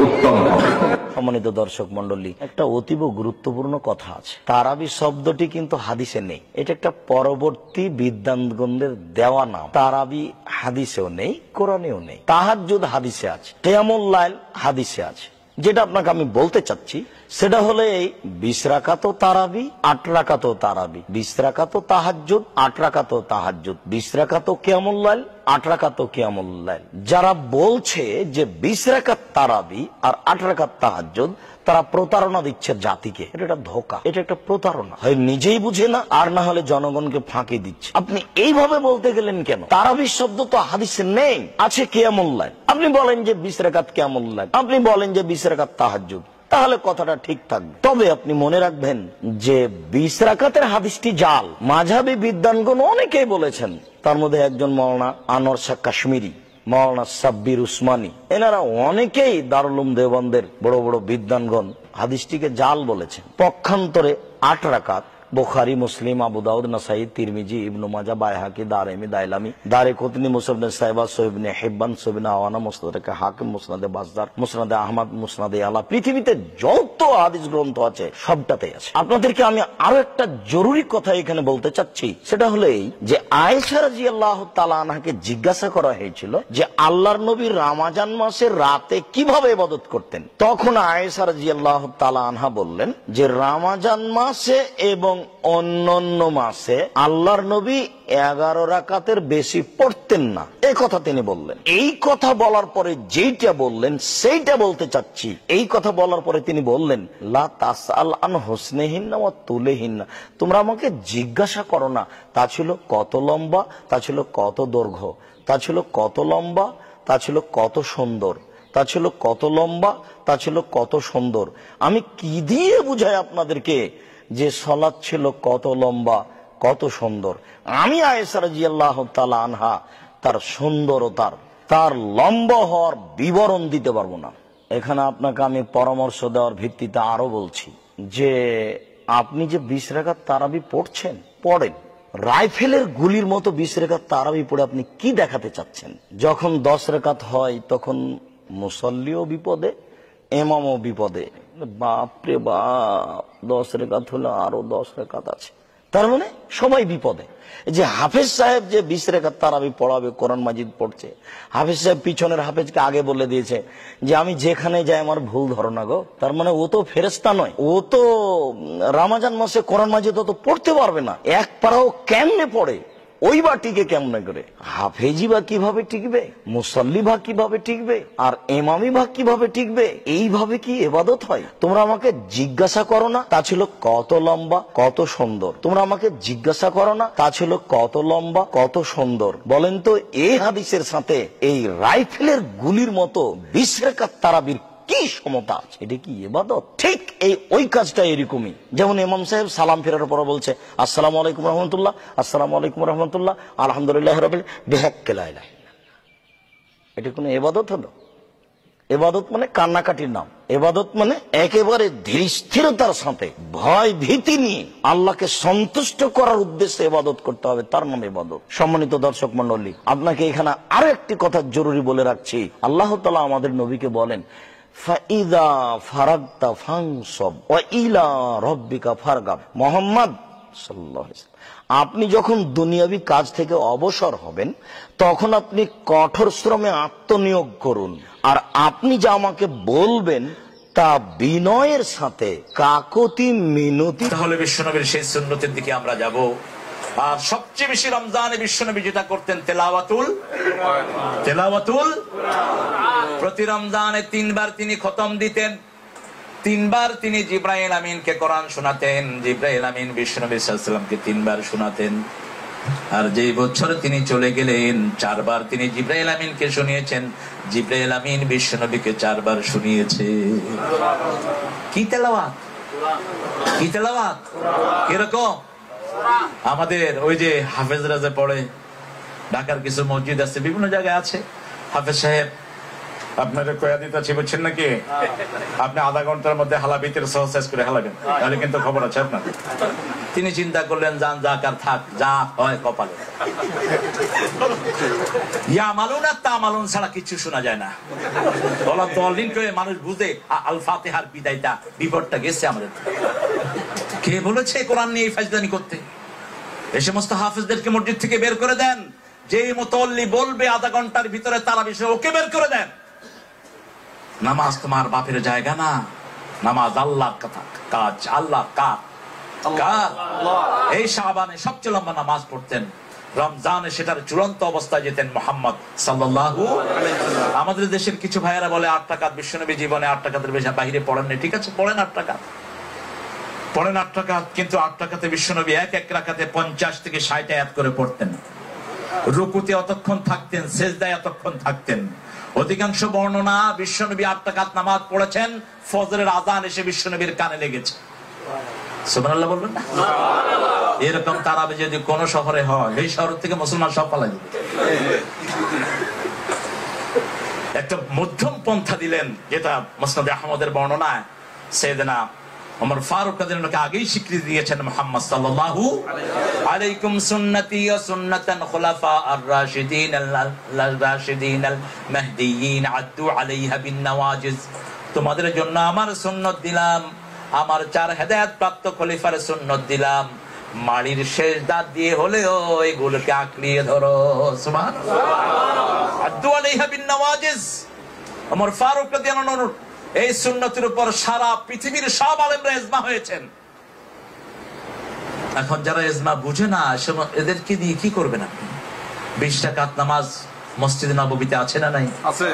উত্তম হবে। সম্মানিত দর্শক মন্ডলী, একটা অতীব গুরুত্বপূর্ণ কথা আছে। তারাবি শব্দটি কিন্তু হাদিসে নেই, এটা একটা পরবর্তী বিদ্বানগণদের দেওয়া নাম। তারাবি হাদিসেও নেই, কোরআনেও নেই। তাহাজ্জুদ হাদিসে আছে, কিয়ামুল লাইল হাদিসে আছে। যেটা আপনাকে আমি বলতে চাচ্ছি সেটা হলো এই 20 রাকাতও তারাবি, 8 রাকাতও তারাবি, 20 রাকাতও তাহাজ্জুদ, 8 রাকাতও তাহাজ্জুদ, 20 রাকাতও কিয়ামুল লাইল, 8 রাকাতও কিয়ামুল লাইল। যারা বলছে যে 20 রাকাত তারাবি আর 8 রাকাত তাহাজ্জুদ, তারা প্রতারণা দিচ্ছে জাতিকে। এটা একটা ধোঁকা, এটা একটা প্রতারণা। হয় নিজেই বুঝে না, আর না হলে জনগণকে ফাঁকি দিচ্ছে। আপনি এইভাবে বলতে গেলেন কেন? তারাবি শব্দ তো হাদিসে নেই, আছে কিয়ামুল লাইল। আপনি বলেন যে 20 রাকাত কিয়ামুল লাইল, আপনি বলেন যে 20 রাকাত তাহাজ্জুদ, তাহলে কথাটা ঠিক থাকবে। তবে আপনি মনে রাখবেন যে 20 রাকাতের হাদিসটি জাল। মাযহাবী বিদ্বানগণ অনেকেই বলেছেন, তার মধ্যে একজন মাওলানা আনোয়ার শাহ কাশ্মীরি, মাওলানা সাব্বির উসমানী, এনারা অনেকেই দারুল উলুম দেওবন্দের বড় বড় বিদ্বানগণ হাদিসটিকে জাল বলেছেন। পক্ষান্তরে 8 রাকাত বুখারী, মুসলিম, আবু দাউদ, নাসাই, তিরমিজি, ইবনে মাজাহ, বাইহাকি, দারমি, দাইলামি, দারিকুতনি, মুসনাদ সাহিবা, ইবনে হিব্বান, ইবনে আওয়ানা, মুসনাদ হাকিম, মুসনাদ বাজদার, মুসনাদ আহমদ, মুসনাদ আলা, পৃথিবীতে যত হাদিস গ্রন্থ আছে সবটাতেই আছে। আপনাদেরকে আমি আরো একটা জরুরি কথা এখানে বলতে চাচ্ছি, সেটা হলো এই যে আয়েশা রাদিয়াল্লাহু তাআলা আনহাকে জিজ্ঞাসা করা হয়েছিল যে আল্লাহর নবী রমজান মাসের রাতে কিভাবে ইবাদত করতেন। তখন আয়েশা রাদিয়াল্লাহু তাআলা আনহা বললেন যে রমজান মাসে এবং অন্যান্য মাসে আল্লাহর নবী 11 রাকাতের বেশি পড়তেন না, এই কথা তিনি বললেন। এই কথা বলার পরে যেইটা বললেন সেইটা বলতে চাচ্ছি। এই কথা বলার পরে তিনি বললেন, লা তাসআল আন হুসনিহিন্না ওয়া তুলিহিন্না, তোমরা আমাকে জিজ্ঞাসা করো না তা ছিল কত লম্বা, তা ছিল কত দৈর্ঘ্য, তা ছিল কত লম্বা, তা ছিল কত সুন্দর, তা ছিল কত লম্বা, তা ছিল কত সুন্দর। আমি কি দিয়ে বুঝাই আপনাদেরকে যে সালাত ছিল কত লম্বা, কত সুন্দর? আমি আয়েশা রাদিয়াল্লাহু তাআলা আনহা তার সুন্দরতার, তার লম্বা হওয়ার বিবরণ দিতে পারবো না। এখানে আপনাকে আমি পরামর্শ দেওয়ার ভিত্তিতে আরো বলছি যে আপনি যে 20 রাকাত তারাবি পড়ছেন, পড়েন। রাইফেলের গুলির মতো 20 রাকাত তারাবি পড়ে আপনি কি দেখাতে চাচ্ছেন? যখন 10 রাকাত হয় তখন মুসল্লিও বিপদে, ইমামও বিপদে। বাপরে বাপ, 10 রাকাত হলো আরো 10 রাকাত আছে, তার মানে সবাই বিপদে। যে হাফেজ সাহেব যে 20 রাকাত তারাবি পড়াবে, কোরআন মাজিদ পড়ছে, হাফেজ সাহেব পিছনের হাফেজকে আগে বলে দিয়েছে যে আমি যেখানে যাই আমার ভুল ধরো না গো। তার মানে ও তো ফেরেশতা নয়, ও তো রমজান মাসে কোরআন মাজিদ তো পড়তে পারবে না। এক পারাও কেমনে পড়ে, ওই বা টিকে কেমনে করে? হাফেজি বা কিভাবে টিকবে, মুসল্লি বা কিভাবে টিকবে, আর ইমামি বা কিভাবে টিকবে? এইভাবে কি ইবাদত হয়? তোমরা আমাকে জিজ্ঞাসা করো না তা ছিল কত লম্বা, কত সুন্দর। তোমরা আমাকে জিজ্ঞাসা করো না তা ছিল কত লম্বা, কত সুন্দর। বলেন তো এই হাদিসের সাথে এই রাইফেলের গুলির মতো 20 রাকাত তারাবির কি সমতা আছে? এটা কি ইবাদত? ঠিক ওই কাজটা এরকমই। যেমন ইমাম সাহেব সালাম ফেরার পর বলছে আসসালামু আলাইকুম রহমতুল্লাহ, আসসালামু আলাইকুম রহমতুল্লাহ, আলহামদুলিল্লাহ রাব্বিল বিহাক্কি লা ইলাহা ইল্লাল্লাহ। এটা কোনো ইবাদত হলো? ইবাদত মানে কান্নাকাটির নাম। ইবাদত মানে একেবারে ধীর স্থিরতার সাথে, ভয় ভীতি নিয়ে আল্লাহকে সন্তুষ্ট করার উদ্দেশ্যে ইবাদত করতে হবে, তার নাম ইবাদত। সম্মানিত দর্শক মন্ডলী, আপনাকে এখানে আরো একটি কথা জরুরি বলে রাখছি। আল্লাহ তাআলা আমাদের নবীকে বলেন, ফাইদা ফারাগতা ফানসব ওয়া ইলা রাব্বিকা ফারগাব। মুহাম্মদ সাল্লাল্লাহু আলাইহি ওয়াসাল্লাম, আপনি যখন দুনিয়াবি কাজ থেকে অবসর হবেন তখন আপনি কঠোর শ্রমে আত্মনিয়োগ করুন, আর আপনি যা আমাকে বলবেন তা বিনয়ের সাথে, কাকুতি মিনতি। তাহলে বিশ্বনবীর সেই সুন্নতের দিকে আমরা যাব। আর সবচেয়ে বেশি রমজানে বিশ্বনবী যেটা করতেন তেলাওয়াতুল, প্রতি রমজানে 3 বার তিনি খতম দিতেন। 3 বার তিনি জিবরাইল আমিনকে কোরআন শোনাতেন, জিবরাইল আমিন বিশ্বনবী সাল্লাল্লাহু আলাইহি ওয়াসাল্লামকে 3 বার শোনাতেন। আর যেই বছরে তিনি চলে গেলেন 4 বার তিনি জিবরাইল আমিনকে শুনিয়েছেন, জিবরাইল আমিন বিশ্বনবীকে 4 বার শুনিয়েছে। কি তেলাওয়াত, কি তেলাওয়াত, কিরকম? আমাদের ওই যে হাফেজরা যে পড়ে, ঢাকার কিছু মসজিদ আছে, বিভিন্ন জায়গায় আছে, হাফেজ সাহেব আপনারা কয়া দিতেছি, বুঝছেন নাকি? আপনি আধা ঘন্টার মধ্যে হালা ভিতরে সহজ করে হালাবেন, তাহলে কিন্তু খবর আছে আপনার। তিনি চিন্তা করলেন, যান যাক আর থাক, যা হয় কপালে। ইয়া মালুন আর তা মালুন ছাড়া কিছু শোনা যায় না। বলা দলিন করে মানুষ বুঝে আল ফাতিহার বিদায়টা, বিপদটা গেছে আমাদের। কে বলেছে কোরআন নিয়ে ফাজদানি করতে? এই সমস্ত হাফেজদেরকে মসজিদ থেকে বের করে দেন। যে মুতাল্লি বলবে আধা ঘন্টার ভিতরে তারাবি, ওকে বের করে দেন। নামাজ তোমার বাপের জায়গা না, নামাজ আল্লাহর কথা, কাজ আল্লাহ কার। এই শাবানে সবচেয়ে লম্বা নামাজ পড়তেন, রমজানে সেটার চূড়ান্ত অবস্থায় যেতেন মুহাম্মদ সাল্লাল্লাহু আলাইহি ওয়াসাল্লাম। আমাদের দেশের কিছু ভাইয়েরা বলে 8 রাকাত, বিশ্বনবী জীবনে 8 রাকাতের বেশি বাইরে পড়েননি। ঠিক আছে, পড়েন 8 রাকাত, পড়েন 8 রাকাত, কিন্তু 8 রাকাতে বিশ্বনবী এক রাকাতে 50 থেকে 60 আয়াত করে পড়তেন। রুকুতে অতক্ষণ থাকতেন, সেজদায় অতক্ষণ থাকতেন। অধিকাংশ বর্ণনা বিশ্বনবী 8 রাকাত নামাজ পড়েছেন, ফজরের আযান এসে বিশ্বনবীর কানে লেগেছে। সুবহানাল্লাহ বলবেন না? এরকম তারাবি যদি কোন শহরে হয়, এই শহর থেকে মুসলমান সব পালা যাবে। একটা মধ্যম পন্থা দিলেন, যেটা মুসনাদে আহমদের বর্ণনায় সাইয়েদনা ওমর ফারুক রাদিয়াল্লাহু আনহু আগেই স্বীকৃতি দিয়েছেন, মুহাম্মদ সাল্লাল্লাহু আলাইকুম সুন্নতি ওয়া সুন্নাতান খুলাফা আর-রাশিদিন আল-রাশিদিন আল-মাহদিয়িন আদু আলাইহা বিন নওয়াজিজ। তোমাদের জন্য আমার সুন্নাত দিলাম, আমার 4 হেদায়েত প্রাপ্ত খলিফার সুন্নাত দিলাম, মাড়ির শেষ দাঁত দিয়ে হলেও এগুলোকে আঁকড়িয়ে ধরো। সুবহানাল্লাহ। আদু আলাইহা বিন নওয়াজিজ। ওমর ফারুক রাদিয়াল্লাহু আনহু এই সুন্নতের উপর সারা পৃথিবীর সব আলেমরা ইজমা হয়েছেন। এখন যারা ইজমা বুঝে না, এদেরকে দিয়ে কি করবেন আপনি? 20 রাকাত নামাজ মসজিদে নববীতে আছে না নাই? আছে।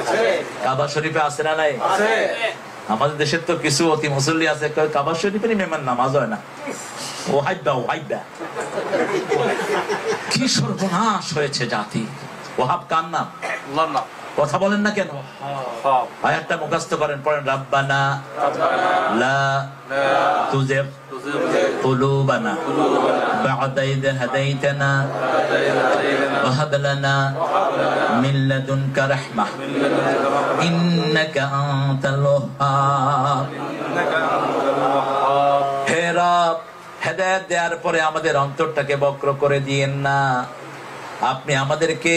কাবা শরীফে আছে না নাই? আছে। আমাদের দেশের তো কিছু অতি মুসল্লি আছে, কাবা শরীফের মেহমান নামাজ হয় না। ও হাইবা, ও হাইবা। কি সর্বনাশ হয়েছে জাতি। ওয়াহাব কার নাম? আল্লাহর নাম। কথা বলেন না কেন? আয়াতটা মুখস্থ করেন, পড়েন, রাব্বানা লা তুজিগ কুলুবানা বা'দা ইয হাদাইতানা ওয়া হাব লানা মিন লাদুনকা রাহমাহ ইন্নাকা আনতাল ওয়াহ্হাব। হে রব, হেদায়েত দেওয়ার পরে আমাদের অন্তরটাকে বক্র করে দিয়েন না। আপনি আমাদেরকে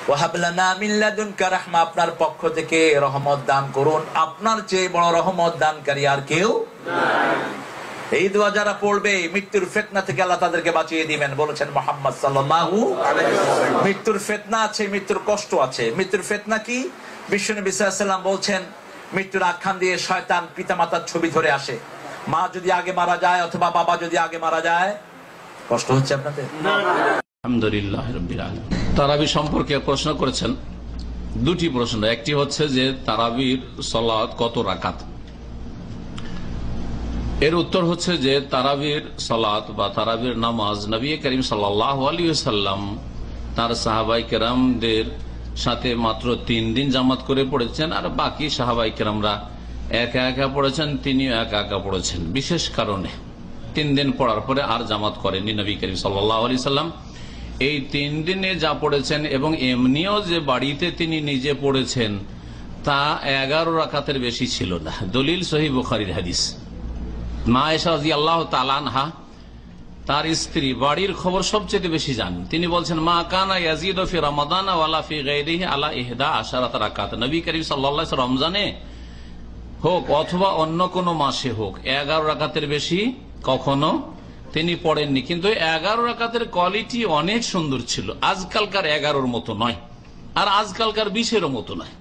ওয়াহাবলানা মিন লাদুনকা রাহমা, আপনার পক্ষ থেকে রহমত দান করুন। আপনার চেয়ে বড় রহমত দানকারী আর কেউ নাই। এই দোয়া যারা পড়বে, মৃত্যুর ফিতনা থেকে আল্লাহ তাদেরকে বাঁচিয়ে দিবেন, বলেছেন মুহাম্মদ সাল্লাল্লাহু আলাইহি ওয়াসাল্লাম। মৃত্যুর ফিতনা আছে, মৃত্যুর কষ্ট আছে। মৃত্যুর ফিতনা কি? বিশ্বনবী সাল্লাল্লাহু আলাইহি ওয়াসাল্লাম বলছেন, মৃত্যুর আখ্যান দিয়ে শয়তান পিতামাতার ছবি ধরে আসে। মা যদি আগে মারা যায় অথবা বাবা যদি আগে মারা যায়, কষ্ট হচ্ছে আপনাদের? আলহামদুলিল্লাহ রাব্বিল আলামিন। তারাবি সম্পর্কে প্রশ্ন করেছেন, 2টি প্রশ্ন। একটি হচ্ছে যে তারাবির সালাত কত রাকাত। এর উত্তর হচ্ছে যে তারাবির সালাত বা তারাবির নামাজ নবী করিম সাল্লাল্লাহু আলাইহি ওয়াসাল্লাম তার সাহাবায়ে কেরামদের সাথে মাত্র 3 দিন জামাত করে পড়েছেন, আর বাকি সাহাবায়ে কেরামরা একা একা পড়েছেন, তিনিও একা একা পড়েছেন। বিশেষ কারণে 3 দিন পড়ার পরে আর জামাত করেননি নবী করিম সাল্লাল্লাহু আলাইহি ওয়াসাল্লাম। এই 3 দিনে যা পড়েছেন এবং এমনিও যে বাড়িতে তিনি নিজে পড়েছেন তা 11 রাকাতের বেশি ছিল না। দলিল সহিহ বুখারীর হাদিস। মা আয়েশা রাদিয়াল্লাহু তাআলা আনহা, তার স্ত্রী, বাড়ির খবর সবচেয়ে বেশি জানেন। তিনি বলছেন, মা কানা ইয়াজিদু ফি রমাদান ওয়ালা ফি গায়রিহি আলা 11 রাকাত। নবী করিম সাল্লাল্লাহু আলাইহি ওয়াসাল্লাম রমজানে হোক অথবা অন্য কোন মাসে হোক 11 রাকাতের বেশি কখনো তিনি পড়েননি। কিন্তু 11 রাকাতের কোয়ালিটি অনেক সুন্দর ছিল। আজকালকার 11-র মতো নয়, আর আজকালকার 20-এরও মতো নয়।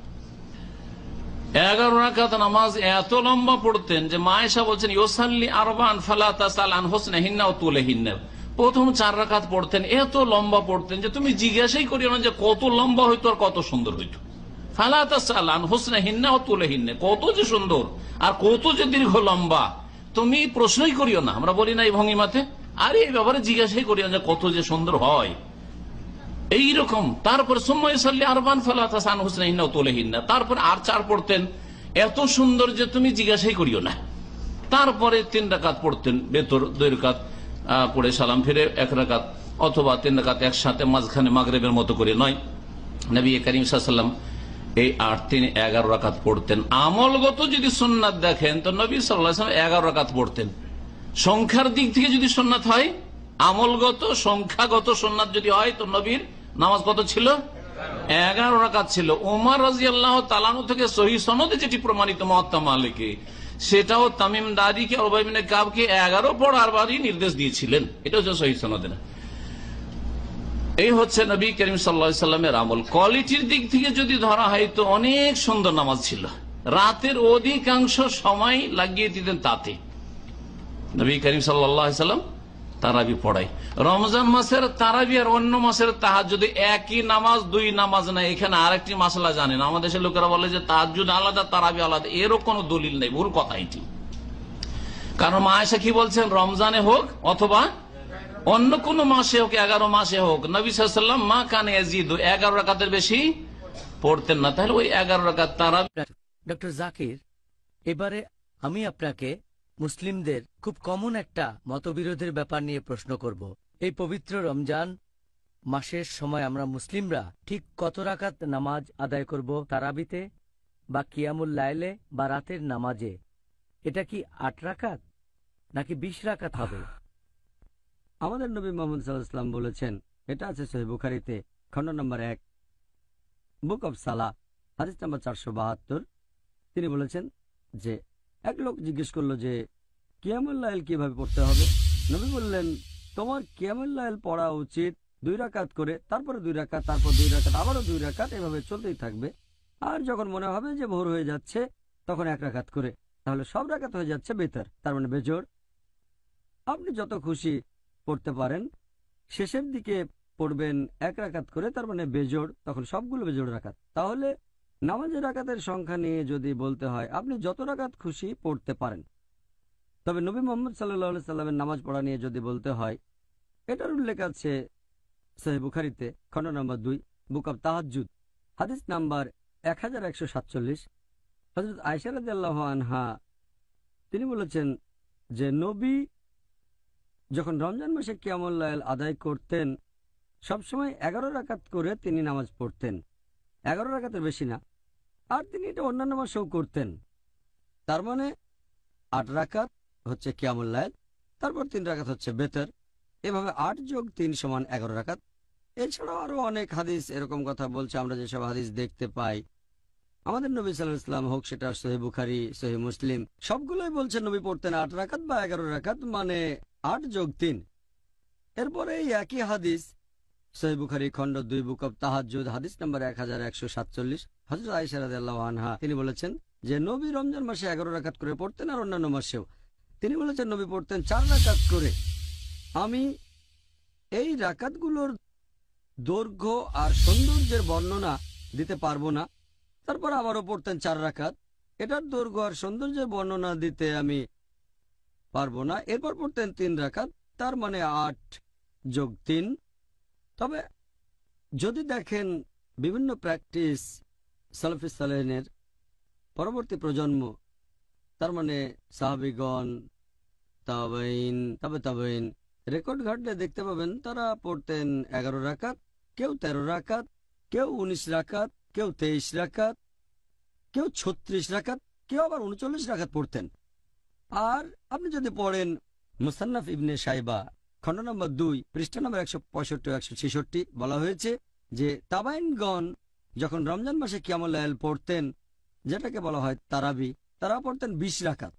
11 রাকাত নামাজ এত লম্বা পড়তেন যে মা আয়েশা বলছেন, ইউসাল্লি আরবান ফালা তাসাল আন হুসনিহিন্না ওয়া তুলিহিন্না। প্রথম 4 রাকাত পড়তেন, এত লম্বা পড়তেন যে তুমি জিজ্ঞাসাই করিও না যে কত লম্বা হইতো আর কত সুন্দর হইতো। ফালা তাসাল আন হুসনিহিন্না ওয়া তুলিহিন্না, কত যে সুন্দর আর কত যে দীর্ঘ লম্বা তুমি প্রশ্নই করিও না। আমরা বলি না এই ভঙ্গিমাতে, আরে এই ব্যাপারে জিজ্ঞাসাই করিও যে কত যে সুন্দর হয়, এইরকম। তারপর সুম্মাই সাল্লি আরবান ফালা তাসান হুসনিহিন্না ওয়া তুলিহিন্না, তারপর আর 4 পড়তেন, এত সুন্দর যে তুমি জিজ্ঞাসাই করিও না। তারপরে 3 রাকাত পড়তেন, বেতর 2 রাকাত পড়ে সালাম ফিরে 1 রাকাত, অথবা 3 রাকাত একসাথে, মাঝখানে মাগরিবের মতো করে নয়। নবী করিম সাল্লাল্লাহু আলাইহি ওয়াসাল্লাম এই 8 তিনি 11 রাকাত পড়তেন। আমলগত যদি সুন্নাত দেখেন তো নবী সাল্লাল্লাহু আলাইহি ওয়াসাল্লাম 11 রাকাত পড়তেন। সংখ্যার দিক থেকে যদি সুন্নাত হয়, আমলগত সংখ্যাগত সুন্নাত যদি হয়, তো নবীর নামাজ কত ছিল? 11 রাকাত ছিল। ওমর রাদিয়াল্লাহু তাআলা আনহু থেকে সহিহ সনদে যেটি প্রমাণিত মুয়াত্তা মালিকে, সেটাও তামিম দারিকে উবাই ইবনে কাবকে 11 পড়ার বারই নির্দেশ দিয়েছিলেন। এটা হচ্ছে সহিহ সনদে। এই হচ্ছে নবী করিম সাল্লাল্লাহু আলাইহি সাল্লামের আমল। কোয়ালিটির দিক থেকে যদি ধরা হয় তো অনেক সুন্দর নামাজ ছিল, রাতের অধিকাংশ সময় লাগিয়ে দিতেন তাতে। নবী করিম সাল্লাল্লাহু আলাইহি সাল্লাম তারাবি পড়াই। রমজান মাসের তারাবি আর অন্য মাসের তাহাজ্জুদ একই নামাজ, দুই নামাজ না। এখানে আরেকটি মাসলা জানেন, আমাদের দেশের লোকেরা বলে যে তাহাজ্জুদ আলাদা, তারাবি আলাদা। এরও কোনো দলিল নেই, ভুল কথা এটি। কারণ মা আয়েশা কি বলছেন, রমজানে হোক অথবা অন্য কোন মাসে হোক, 11 মাসে হোক, নবী সাল্লাল্লাহু আলাইহি ওয়াসাল্লাম মা কানে ইয়াজিদু 11 রাকাতের বেশি পড়তেন না। তাহলে ওই 11 রাকাত তারাবি। ডক্টর জাকির, এবারে আমি আপনাকে মুসলিমদের খুব কমন একটা মতবিরোধের ব্যাপার নিয়ে প্রশ্ন করব। এই পবিত্র রমজান মাসের সময় আমরা মুসলিমরা ঠিক কত রাকাত নামাজ আদায় করব তারাবিতে বা কিয়ামুল লাইলে বা রাতের নামাজে? এটা কি 8 রাকাত নাকি 20 রাকাত হবে? আমাদের নবী মুহাম্মদ সাল্লাল্লাহু আলাইহি ওয়াসাল্লাম বলেছেন, এটা আছে সহিহ বুখারীতে খণ্ড নম্বর 1 বুক অব সালাহ হাদিস নম্বর 472। তিনি বলেছেন যে এক লোক জিজ্ঞেস করলো যে কিয়ামুল লাইল কিভাবে পড়তে হবে। নবী বললেন, তোমার কিয়ামুল লাইল পড়া উচিত 2 রাকাত করে, তারপরে 2 রাকাত, তারপর 2 রাকাত, আবারও 2 রাকাত, এভাবে চলতেই থাকবে। আর যখন মনে হবে যে ভোর হয়ে যাচ্ছে তখন 1 রাকাত করে, তাহলে সব রাকাত হয়ে যাচ্ছে বেতর, তার মানে বেজোড়। আপনি যত খুশি পড়তে পারেন, শেষের দিকে পড়বেন 1 রাকাত করে, তার মানে বেজোড়, তখন সবগুলো বেজোড় রাকাত। তাহলে নামাজের রাকাতের সংখ্যা নিয়ে যদি বলতে হয়, আপনি যত রাকাত খুশি পড়তে পারেন। তবে নবী মুহাম্মদ সাল্লাল্লাহু আলাইহি সাল্লামের নামাজ পড়া নিয়ে যদি বলতে হয়, এটার উল্লেখ আছে সহিহ বুখারীতে খণ্ড নম্বর 2 বুক অব তাহাজ্জুদ হাদিস নাম্বার 1147। হযরত আয়েশা রাদিয়াল্লাহু আনহা তিনি বলেছেন যে নবী যখন রমজান মাসে কিয়ামুল লাইল আদায় করতেন, সবসময় 11 রাকাত করে তিনি নামাজ পড়তেন, 11 রাকাতের বেশি না। আর তিনি এটা অন্যান্য মাসেও করতেন। তার মানে 8 রাকাত হচ্ছে কিয়ামুল লাইল, তারপর 3 রাকাত হচ্ছে বেতর, এভাবে 8 যোগ 3 সমান 11 রাকাত। এছাড়াও আরো অনেক হাদিস এরকম কথা বলছে। আমরা যেসব হাদিস দেখতে পাই, আমাদের নবী সাল্লাল্লাহু আলাইহি ওয়াসাল্লাম হোক সেটা সহিহ বুখারী, সহিহ মুসলিম, সবগুলোই বলছেন নবী পড়তেন 8 রাকাত বা 11 রাকাত, মানে 8 যোগ 3। এরপরে এই একই হাদিস সহিহ বুখারী খণ্ড 2 বুক অব তাহাজ্জুদ হাদিস নাম্বার 1147 হযরত আয়েশা রাদিয়াল্লাহু আনহা তিনি বলেছেন যে নবী রমজান মাসে 11 রাকাত করে পড়তেন, আর অন্যান্য মাসেও তিনি বলেছেন নবী পড়তেন 4 রাকাত করে। আমি এই রাকাতগুলোর দৈর্ঘ্য আর সৌন্দর্যের বর্ণনা দিতে পারবো না। তারপর আবারও পড়তেন 4 রাকাত, এটার দৈর্ঘ্য আর সৌন্দর্যের বর্ণনা দিতে আমি পারবো না। এরপর পড়তেন 3 রাকাত, তার মানে 8 যোগ 3। তবে যদি দেখেন বিভিন্ন প্র্যাকটিস সালাফি সালেহিনের পরবর্তী প্রজন্ম, তার মানে সাহাবীগণ, তাবেঈন, তাবেঈন, রেকর্ড ঘাটলে দেখতে পাবেন তারা পড়তেন 11 রাকাত, কেউ 13 রাকাত, কেউ 19 রাকাত, কেউ 23 রাকাত, কেউ 36 রাকাত, কেউ আবার 39 রাকাত পড়তেন। আর আপনি যদি পড়েন মুসান্নাফ ইবনে শাইবা খণ্ড নম্বর 2 পৃষ্ঠা নম্বর 165-166 বলা হয়েছে যে তাবাইনগণ যখন রমজান মাসে কিয়ামুল লাইল পড়তেন, যেটাকে বলা হয় তারাবি, তারা পড়তেন 20 রাকাত।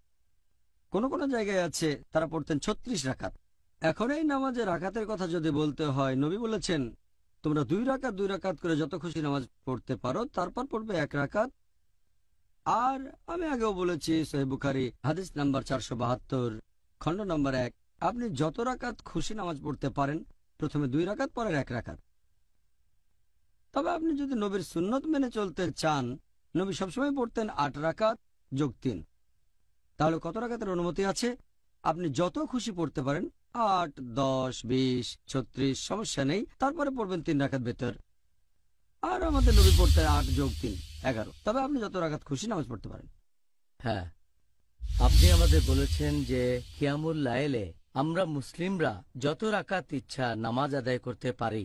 কোন কোন জায়গায় আছে তারা পড়তেন 36 রাকাত। এখন এই নামাজের রাকাতের কথা যদি বলতে হয়, নবী বলেছেন তোমরা 2 রাকাত করে যত খুশি নামাজ পড়তে পারো, তারপর পড়বে 1 রাকাত। আর আমি আগেও বলেছি সহিহ বুখারী হাদিস নাম্বার 472 খণ্ড নম্বর 1, আপনি যত রাকাত খুশি নামাজ পড়তে পারেন, প্রথমে 2 রাকাত, পরে 1 রাকাত। তবে আপনি যদি নবীর সুন্নত মেনে চলতে চান, নবী সবসময় পড়তেন 8 রাকাত যোগ 3। তাহলে কত রাকাতের অনুমতি আছে? আপনি যত খুশি পড়তে পারেন, 8, 10, 20, 36, সমস্যা নেই। তারপরে পড়বেন 3 রাকাত বেতর। আর আমাদের নবী পড়তেন 8 যোগ 3 11। তবে আপনি যত রাকাত খুশি নামাজ পড়তে পারেন। হ্যাঁ, আপনি আমাদের বলেছেন যে কিয়ামুল লাইলে আমরা মুসলিমরা যত রাকাত ইচ্ছা নামাজ আদায় করতে পারি,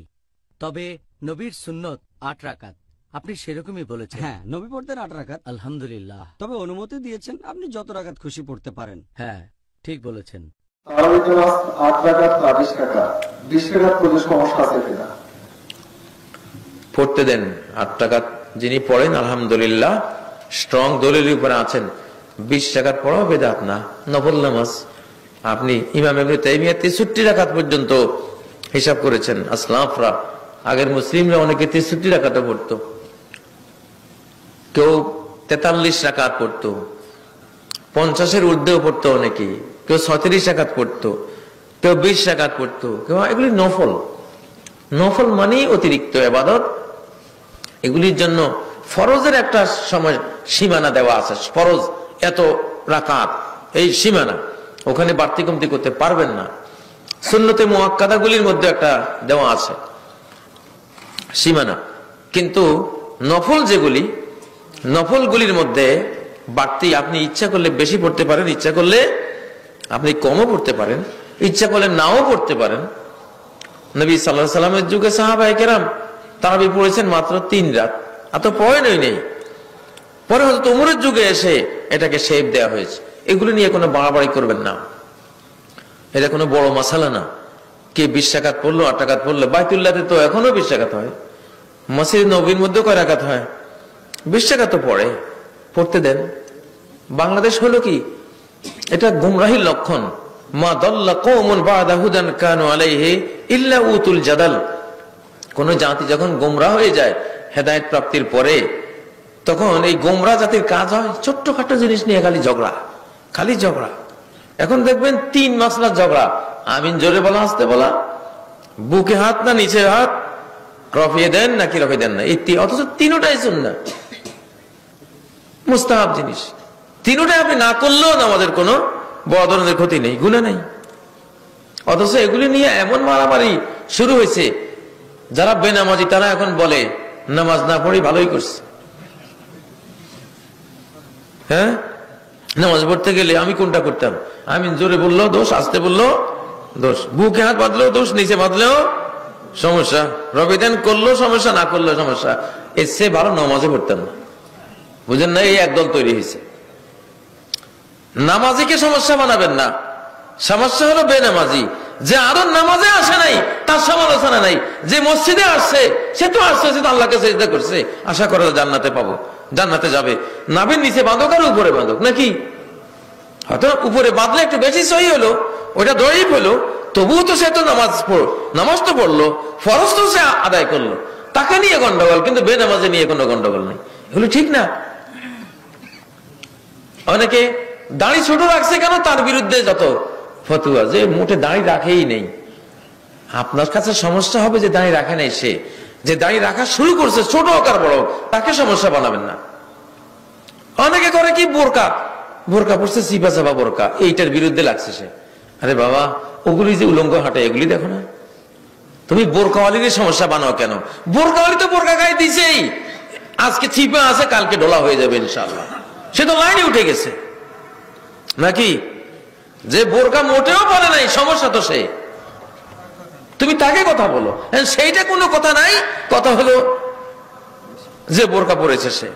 তবে নবীর সুন্নত 8 রাকাত। আপনি সেরকমই বলেছেন। হ্যাঁ, নবী পড়তেন 8 রাকাত, আলহামদুলিল্লাহ। তবে অনুমতি দিয়েছেন আপনি যত রাকাত খুশি পড়তে পারেন। হ্যাঁ, ঠিক বলেছেন। তারাবির নামাজ 8 রাকাত না 20 রাকাত? 20 রাকাত পড়লে সমস্যা আছে কিনা? পড়তে দেন 8 রাকাত যিনি পড়েন আলহামদুলিল্লাহ স্ট্রং দলিলের উপরে আছেন। 20 রাকাত পড়াও বেদাত না, নফল নামাজ। আপনি ইমাম ইবনে তাইমিয়া 63 রাকাত পর্যন্ত হিসাব করেছেন। আসলাফরা আগের মুসলিমরা অনেকে 63 রাকাতও পড়তো, কেউ 43 রাকাত পড়তো, 50-এর ঊর্ধ্বেও পড়তো অনেকে, কেউ 36 রাকাত পড়তো, কেউ 20 রাকাত পড়তো, কেউ এগুলি নফল। নফল মানেই অতিরিক্ত ইবাদত। এগুলির জন্য ফরজের একটা সময় সীমানা দেওয়া আছে, ফরজ এত রাকাত এই সীমানা, ওখানে বাড়তি কমতি করতে পারবেন না। সুন্নতে মুআক্কাদাগুলির মধ্যে একটা দেওয়া আছে সীমানা, কিন্তু নফল যেগুলি, নফলগুলির মধ্যে বাড়তি আপনি ইচ্ছা করলে বেশি পড়তে পারেন, ইচ্ছা করলে আপনি কমও পড়তে পারেন, ইচ্ছা করলে নাও পড়তে পারেন। নবী সাল্লাল্লাহু আলাইহি সাল্লামের যুগে সাহাবায়ে কেরাম তারাবি পড়েছেন মাত্র 3 রাত, এত পড়েনই নেই। পরে হযরত ওমরের যুগে এসে এটাকে শেপ দেওয়া হয়েছে। এগুলো নিয়ে কোনো বাড়াবাড়ি করবেন না, এটা কোনো বড় মাসালা না। কে 20 রাকাত পড়লো, 8 রাকাত পড়লো, বাইতুল্লাহতে তো এখনো 20 রাকাত হয়, মসজিদ নববীর মধ্যে কয় রাকাত হয়? 20 রাকাত তো পড়তে দেন। বাংলাদেশ হলো কি, এটা গুমরাহির লক্ষণ। মা দাল্লা কওমুন বা'দা হুদান কানু আলাইহি ইল্লা উতুল জাদাল। কোন জাতি যখন গোমরাহ হয়ে যায় হেদায়েত প্রাপ্তির পরে, তখন এই গোমরাহ জাতির কাজ হয় ছোট্টখাটো জিনিস নিয়ে খালি ঝগড়া, খালি ঝগড়া। এখন দেখবেন 3 মাসলার ঝগড়া, আমিন জোরে বলা, আসতে বলা, বুকে হাত না নিচে হাত, রফিয়ে দেন নাকি রফিয়ে দেন না, এই অথচ তিনটাই সুন্নাহ, মুস্তাহাব জিনিস। তিনটাই আপনি না করলেও আমাদের কোনো বড় ধরনের ক্ষতি নেই, গুনাহ নেই। অথচ এগুলি নিয়ে এমন মারামারি শুরু হয়েছে, যারা বেনামাজি তারা এখন বলে নামাজ না পড়ি ভালোই করছে। হ্যাঁ, নামাজ পড়তে গেলে আমি কোনটা করতাম, আমি জোরে বললো দোষ, আসতে বললো দোষ, বুকে হাত বাঁধলেও দোষ, নিচে বাঁধলেও সমস্যা, রবিদান করলো সমস্যা, না করলো সমস্যা। এর চেয়ে ভালো নামাজে পড়তাম না। বুঝেন না, এই একদল তৈরি হয়েছে। নামাজিকে সমস্যা বানাবেন না, সমস্যা হলো বেনামাজি। যে আরো নামাজে আসে নাই তার সমালোচনা নাই, যে মসজিদে আসছে সে তো আসছে, সে তো আল্লাহকে সিজদা করছে, আশা করে জান্নাতে পাবো, জান্নাতে যাবে। নাভির নিচে বাঁধক আর উপরে বাঁধক নাকি, হয়তো উপরে বাঁধলে একটু বেশি সহি হলো, ওটা দরিব হলো, তবুও তো সে তো নামাজ তো পড়লো, ফরজ তো সে আদায় করলো, তাকে নিয়ে গন্ডগোল, কিন্তু বেনামাজে নিয়ে কোনো গন্ডগোল নেই। এগুলো ঠিক না। অনেকে দাড়ি ছোট রাখছে কেন, তার বিরুদ্ধে যত ফতুয়া, যে মোটে দাড়ি রাখেই নেই। আপনার কাছে সমস্যা হবে যে দাড়ি রাখে নাই, সে যে দাড়ি রাখা শুরু করছে ছোট হোক আর বড় হোক, তাকে সমস্যা বানাবেন না। অনেকে করে কি, বোরকা পড়ছে, চিপা চাপা বোরকা, এইটার বিরুদ্ধে লাগছে সে। আরে বাবা, ওগুলি যে উলঙ্গ হাঁটে এগুলি দেখো না, তুমি বোরকাওয়ালির সমস্যা বানাও কেন? বোরকাওয়ালি তো বোরকা গায়ে দিছেই, আজকে চিপা আছে কালকে ঢোলা হয়ে যাবে ইনশাআল্লাহ, সে তো লাইনে উঠে গেছে নাকি। যে বোরকা মোটেও পরে নাই, সমস্যা তো সে, তুমি তাকে কথা বলো, সেইটা কোনো কথা নাই। কথা হলো যে বোরকা পরেছে সে।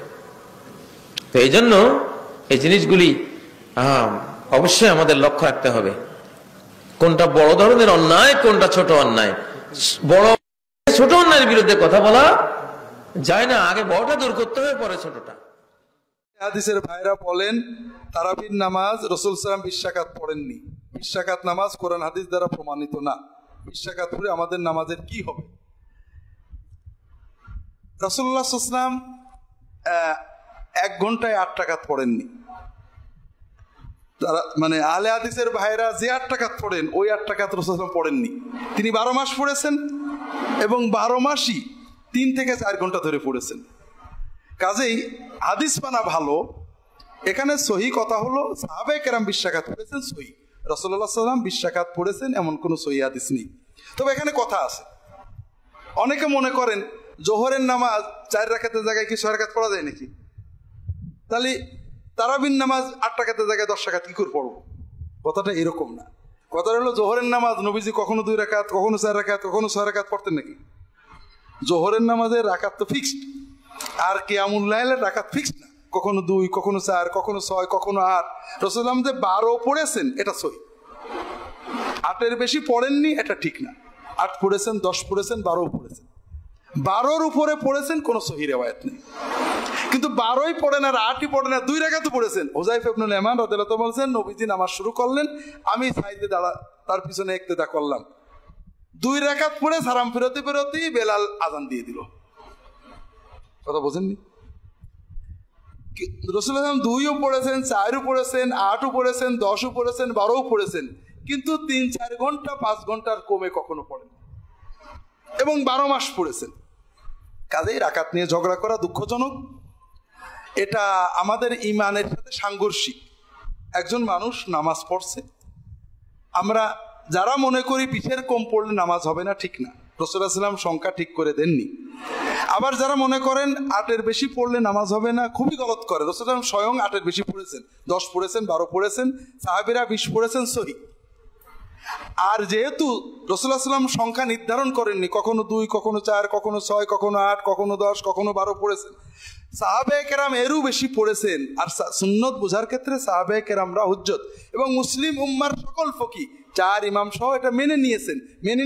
তো এই জন্য এই জিনিসগুলি অবশ্যই আমাদের লক্ষ্য রাখতে হবে, কোনটা বড় ধরনের অন্যায়, কোনটা ছোট অন্যায়। বড় ছোট অন্যায়ের বিরুদ্ধে কথা বলা যায় না, আগে বড়টা দূর করতে হবে, পরে ছোটটা। হাদিসের ভাইরা বলেন তারাবির নামাজ রাসূল সাল্লাল্লাহু আলাইহি ওয়াসাল্লাম 20 রাকাত পড়েননি। 20 রাকাত নামাজ কোরআন হাদিস দ্বারা প্রমাণিত না। 20 রাকাত পড়ে আমাদের নামাজের কি হবে? রাসূলুল্লাহ সাল্লাল্লাহু আলাইহি ওয়াসাল্লাম 1 ঘন্টায় 8 রাকাত পড়েননি। তারা মানে আহলে হাদিসের ভাইরা যে 8 রাকাত পড়েন, ওই 8 রাকাত রাসূল সাল্লাল্লাহু আলাইহি ওয়াসাল্লাম পড়েননি। তিনি 12 মাস পড়েছেন এবং 12 মাসই 3 থেকে 4 ঘন্টা ধরে পড়েছেন। কাজেই হাদিস মানা ভালো। এখানে সহি কথা হলো সাহাবায়ে কেরাম 20 রাকাত পড়েছেন, সহি। রাসূলুল্লাহ সাল্লাল্লাহু আলাইহি ওয়াসাল্লাম 20 রাকাত পড়েছেন এমন কোনো সহি হাদিস নেই। তবে এখানে কথা আছে, অনেকে মনে করেন জোহরের নামাজ 4 রাকাতের জায়গায় কি 6 রাকাত পড়া যায় নাকি? তাহলে তারাবির নামাজ 8 রাকাতের জায়গায় 10 রাকাত কি করে পড়বো? কথাটা এরকম না। কথাটা হলো জোহরের নামাজ নবীজি কখনো 2 রাকাত, কখনো 4 রাকাত, কখনো 6 রাকাত পড়তেন নাকি? জোহরের নামাজের রাকাত তো ফিক্সড, আর কিয়ামুল লাইলের রাকাত ফিক্স না, কখনো 2, কখনো 4, কখনো 6, কখনো 8। রাসূলুল্লাহ যে 12 পড়েছেন এটা সহি, 8-এর বেশি পড়েননি এটা ঠিক না। 8 পড়েছেন, 10 পড়েছেন, 12 পড়েছেন, 12-র উপরে পড়েছেন কোনো সহি রিওয়ায়াত নেই। কিন্তু 12ই পড়েন আর 8ই পড়েন আর 2 রাকাতও পড়েছেন। হুযায়ফা ইবনুল ইয়ামান রাদিয়াল্লাহু তাআলা বলেন, নবীজি নামাজ শুরু করলেন, আমি সাইডে তার পিছনে ইক্তেদা করলাম। 2 রাকাত পড়ে সালাম ফেরতেই বেলাল আযান দিয়ে দিল। কথা বোঝেননি? রাসূলুল্লাহ 2ও পড়েছেন, 4ও পড়েছেন, 8ও পড়েছেন, 10ও পড়েছেন, 12ও পড়েছেন, কিন্তু 3-4 ঘন্টা 5 ঘন্টার কমে কখনো পড়েন এবং 12 মাস পড়েছেন। কাজেই রাকাত নিয়ে ঝগড়া করা দুঃখজনক, এটা আমাদের ঈমানের সাথে সাংঘর্ষিক। একজন মানুষ নামাজ পড়ছে, আমরা যারা মনে করি বিশের কম পড়লে নামাজ হবে না, ঠিক না, রাসূলুল্লাহ সাল্লাল্লাহু আলাইহি ওয়াসাল্লাম সংখ্যা ঠিক করে দেননি। আবার যারা মনে করেন 8-এর বেশি পড়লে নামাজ হবে না, খুবই গলত করে। রাসূলুল্লাহ স্বয়ং 8-এর বেশি পড়েছেন, 10 পড়েছেন, 12 পড়েছেন, সাহাবীরা 20 পড়েছেন, সহি। আর যেহেতু রাসূলুল্লাহ সাল্লাল্লাহু আলাইহি ওয়াসাল্লাম সংখ্যা নির্ধারণ করেননি, কখনো 2, কখনো 4, কখনো 6, কখনো 8, কখনো 10, কখনো 12 পড়েছেন, সাহাবায়ে কেরাম এরও বেশি পড়েছেন। আর সুন্নত বোঝার ক্ষেত্রে সাহাবায়ে কেরামরা হুজ্জত, এবং মুসলিম উম্মার সকল ফকিহ 4 ইমাম সহ এটা মেনে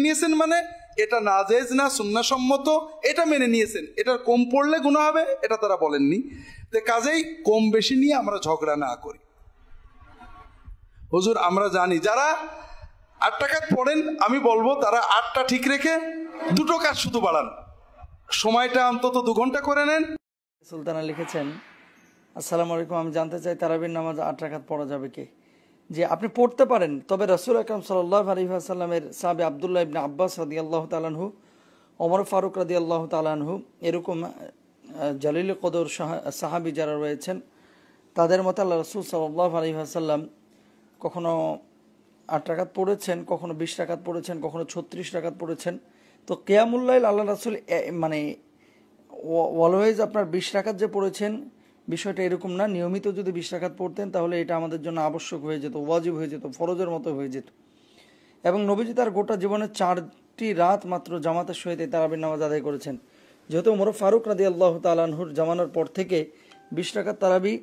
নিয়েছেন মানে এটা নাজেজ না সুন্নাহসম্মত, এটা মেনে নিয়েছেন। এটার কম পড়লে গুনাহ হবে এটা তারা বলেননি। তো কাজেই কম বেশি নিয়ে আমরা ঝগড়া না করি। হুজুর আমরা জানি যারা 8 রাকাত পড়েন, আমি বলবো তারা 8টা ঠিক রেখে 2টো কাজ শুধু বাড়ান, সময়টা অন্তত 2 ঘন্টা করে নেন। সুলতানা লিখেছেন, আসসালামু আলাইকুম, আমি জানতে চাই তারাবির নামাজ 8 রাকাত পড়া যাবে কি? যে আপনি পড়তে পারেন, তবে রাসূল আকরাম সাল্লাল্লাহু আলাইহি ওয়াসাল্লামের সাহাবী আব্দুল্লাহ ইবনে আব্বাস রাদিয়াল্লাহু তাআলা আনহু, ওমর ফারুক রাদিয়াল্লাহু তাআলা আনহু, এরকম জালিল কদর সাহাবী যারা রয়েছেন, তাদের মতে আল্লাহ রাসূল সাল্লাল্লাহু আলাইহি ওয়াসাল্লাম কখনো 8 রাকাত পড়েছেন, কখনো 20 রাকাত পড়েছেন, কখনো 36 রাকাত পড়েছেন। তো কিয়ামুল লাইল আল্লাহ রাসূল মানে অলওয়েজ আপনার 20 রাকাত যে পড়েছেন বিষয়টা এরকম না। নিয়মিত যদি 20 রাকাত পড়তেন তাহলে এটা আমাদের জন্য আবশ্যক হয়ে যেত, ওয়াজিব হয়ে যেত, ফরজের মতো হয়ে যেত। এবং নবীজি তার গোটা জীবনে 4টি রাত মাত্র জামাতের সহিত তারাবির নামাজ আদায় করেছেন। যেহেতু ওমর ফারুক রাদিয়াল্লাহু তাআলা আনহুর জামানার পর থেকে 20 রাকাত তারাবি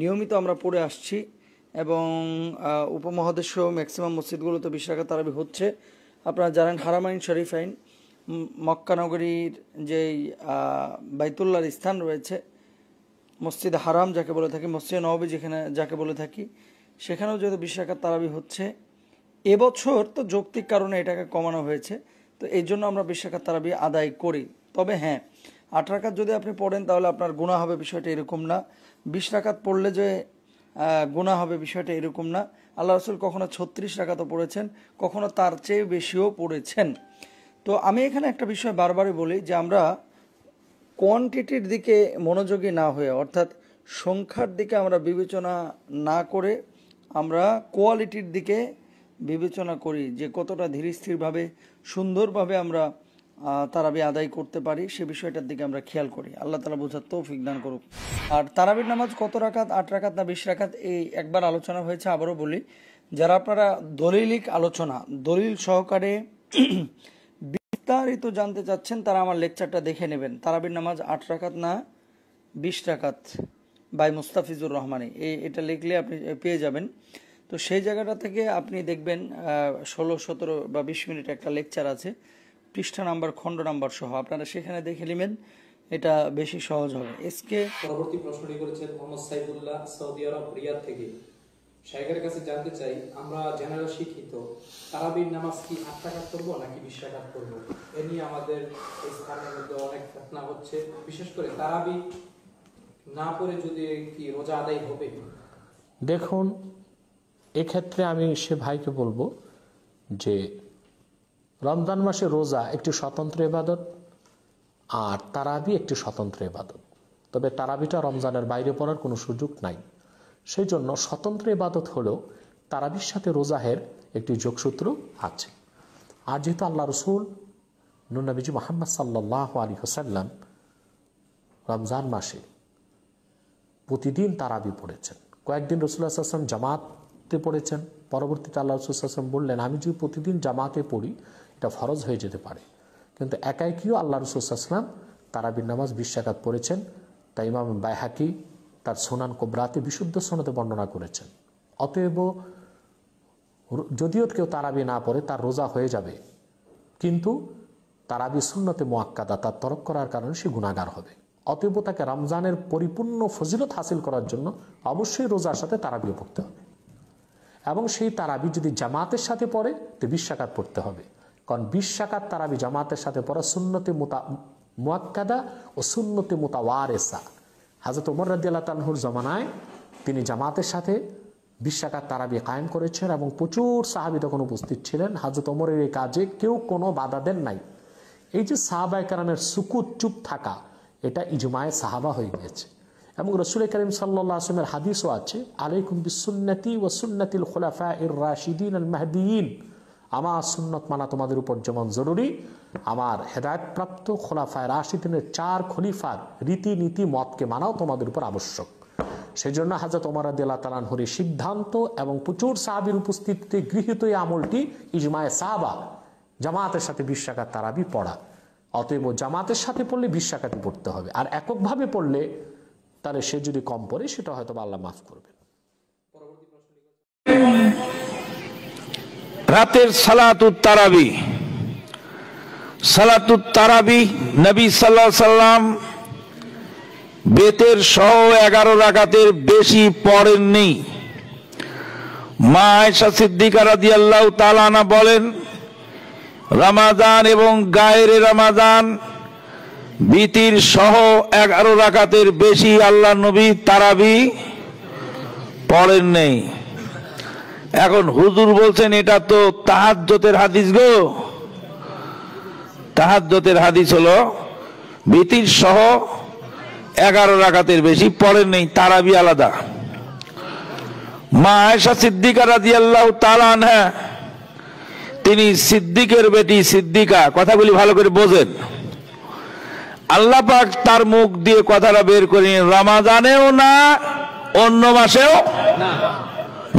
নিয়মিত আমরা পড়ে আসছি, এবং উপমহাদেশীয় ম্যাক্সিমাম মসজিদগুলোতে 20 রাকাত তারাবি হচ্ছে। আপনারা জানেন হারামাইন শরীফাইন, মক্কা নগরীর যেই বাইতুল্লাহর স্থান রয়েছে, মসজিদ হারাম যাকে বলে থাকি, মসজিদ নববী যেখানে যাকে বলে থাকি, সেখানেও যেহেতু 20 রাকাত তারাবি হচ্ছে। এবছর তো যৌক্তিক কারণে এটাকে কমানো হয়েছে, তো এই জন্য আমরা 20 রাকাত তারাবি আদায় করি। তবে হ্যাঁ, 8 রাকাত যদি আপনি পড়েন তাহলে আপনার গুনাহ হবে, বিষয়টা এরকম না। 20 রাকাত পড়লে যে গুনাহ হবে বিষয়টা এরকম না। আল্লাহ রাসূল কখনো 36 রাকাতও পড়েছেন, কখনো তার চেয়ে বেশিও পড়েছেন। তো আমি এখানে একটা বিষয় বারবারই বলি যে আমরা কোয়ান্টিটির দিকে মনোযোগী না হয়ে, অর্থাৎ সংখ্যার দিকে আমরা বিবেচনা না করে আমরা কোয়ালিটির দিকে বিবেচনা করি, যে কতটা ধীরস্থিরভাবে সুন্দরভাবে আমরা তারাবি আদায় করতে পারি, সে বিষয়টার দিকে আমরা খেয়াল করি। আল্লাহ তাআলা বোঝার তৌফিক দান করুক। আর তারাবির নামাজ কত রাকাত, 8 রাকাত না 20 রাকাত, এই একবার আলোচনা হয়েছে, আবারও বলি, যারা আপনারা দলিলিক আলোচনা দলিল সহকারে বিস্তারিত জানতে চাচ্ছেন তারা আমার লেকচারটা দেখে নেবেন। তারাবির নামাজ 8 রাকাত না 20 রাকাত বাই মুস্তাফিজুর রহমানী, এটা লিখলে আপনি পেয়ে যাবেন। তো সেই জায়গাটা থেকে আপনি দেখবেন 16, 17 বা 20 মিনিট একটা লেকচার আছে, পৃষ্ঠা নাম্বার, খণ্ড নাম্বার সহ, আপনারা সেখানে দেখে নেবেন, এটা বেশি সহজ হবে। এসকে পরবর্তী প্রশ্নটি করেছেন মোহাম্মদ সাইফুল্লাহ, সৌদি আরব রিয়াদ থেকে। শাইখের কাছে জানতে চাই, আমরা জেনারেল শিক্ষিত, তারাবির নামাজ কি 8 রাকাত পড়বো নাকি 20 রাকাত পড়বো? এ নিয়ে আমাদের এই স্থানের মধ্যে অনেক ফতোয়া হচ্ছে, বিশেষ করে তারাবি না পড়ে যদি কি রোজা আদায় হবে? দেখুন, এক্ষেত্রে আমি সে ভাইকে বলবো যে রমজান মাসে রোজা একটি স্বতন্ত্র ইবাদত, আর তারাবি একটি স্বতন্ত্র ইবাদত। তবে তারাবিটা রমজানের বাইরে পড়ার কোনো সুযোগ নাই, সেই জন্য স্বতন্ত্র ইবাদত হলেও তারাবির সাথে রোজাহের একটি যোগসূত্র আছে। আর যেহেতু আল্লাহ রসুল নবীজি মুহাম্মদ সাল্লাল্লাহু আলাইহি ওয়াসাল্লাম রমজান মাসে প্রতিদিন তারাবি পড়েছেন, কয়েকদিন রাসূলুল্লাহ সাল্লাল্লাহু আলাইহি ওয়াসাল্লাম জামাতে পড়েছেন, পরবর্তীতে আল্লাহ রাসূল সাল্লাল্লাহু আলাইহি ওয়াসাল্লাম বললেন আমি যদি প্রতিদিন জামাতে পড়ি এটা ফরজ হয়ে যেতে পারে, কিন্তু একাইকিও আল্লাহ রাসূল সাল্লাল্লাহু আলাইহি ওয়াসাল্লাম তারাবির নামাজ 20 রাকাত পড়েছেন। তাই ইমাম বাইহাকি তার সুনান কুবরাতে বিশুদ্ধ সনদে বর্ণনা করেছেন। অতএব যদিও কেউ তারাবি না পড়ে তার রোজা হয়ে যাবে, কিন্তু তারাবি সুন্নতে মুআক্কাদা, তার তরক করার কারণে সে গুনাহগার হবে। অতএব তাকে রমজানের পরিপূর্ণ ফজিলত হাসিল করার জন্য অবশ্যই রোজার সাথে তারাবিও পড়তে হবে, এবং সেই তারাবি যদি জামাতের সাথে পড়ে তো 20 রাকাত পড়তে হবে। কারণ 20 রাকাত তারাবি জামাতের সাথে পড়া সুন্নতে মুআক্কাদা ও সুন্নতে মুতাওয়ারেসা। হযরত ওমর রাদিয়াল্লাহু তাআলা আনহুর জামানায় তিনি জামাতের সাথে 20 রাকাত তারাবি কায়েম করেছেন এবং প্রচুর সাহাবী তখন উপস্থিত ছিলেন। হযরত ওমরের এই কাজে কেউ কোনো বাধা দেন নাই। এই যে সাহাবায়ে কেরামের সুকুত, চুপ থাকা, এটা ইজমায়ে সাহাবা হয়ে গিয়েছে। এবং রাসূল করিম সাল্লাল্লাহু আলাইহি ওয়াসাল্লামের হাদিসও আছে, আলাইকুম বিসুন্নতি ওয়া সুন্নাতিল খুলাফায়ে রাশিদিন আল মাহদিয়িন, আমার সুন্নত মানা তোমাদের উপর যেমন জরুরি, আমার হেদায়েতপ্রাপ্ত খোলাফায়ে রাশিদিনের 4 খলিফার রীতিনীতি মতকে মানাও তোমাদের উপর আবশ্যক। সেই জন্য হযরত ওমর রাদিয়াল্লাহু তাআলা আনহুর সিদ্ধান্ত এবং প্রচুর সাহাবীর উপস্থিতিতে গৃহীত এই আমলটি ইজমায়ে সাহাবা, জামাতের সাথে 20 রাকাত তারাবি পড়া। অতএব জামাতের সাথে পড়লে 20 রাকাতই পড়তে হবে, আর এককভাবে পড়লে তাহলে সে যদি কম পড়ে সেটা হয়তো আল্লাহ মাফ করবেন। রাতের সালাতুত তারাবি, সালাতুত তারাবি নবী সাল্লাল্লাহু আলাইহি সাল্লাম বেতের সহ 11 রাকাতের বেশি পড়েননি। মা আয়েশা সিদ্দিকা রাদিয়াল্লাহু তাআলা আনহা বলেন, রমাদান এবং গায়রে রমাদান বিতির সহ 11 রাকাতের বেশি আল্লাহ নবী তারাবি পড়েন নেই। এখন হুজুর বলছেন এটা তো তাহাজ্জুদের হাদিস গো। তাহাজ্জুদের হাদিস হলো বিতির সহ 11 রাকাতের বেশি পড়েন নেই, তারাবি আলাদা। মা আয়েশা সিদ্দিকা রাদিয়াল্লাহু তাআলা আনহা, তিনি সিদ্দিকের বেটি সিদ্দিকা, কথাগুলি ভালো করে বোঝেন। আল্লাহ পাক তার মুখ দিয়ে কথাটা বের করে, রমাদানেও না অন্য মাসেও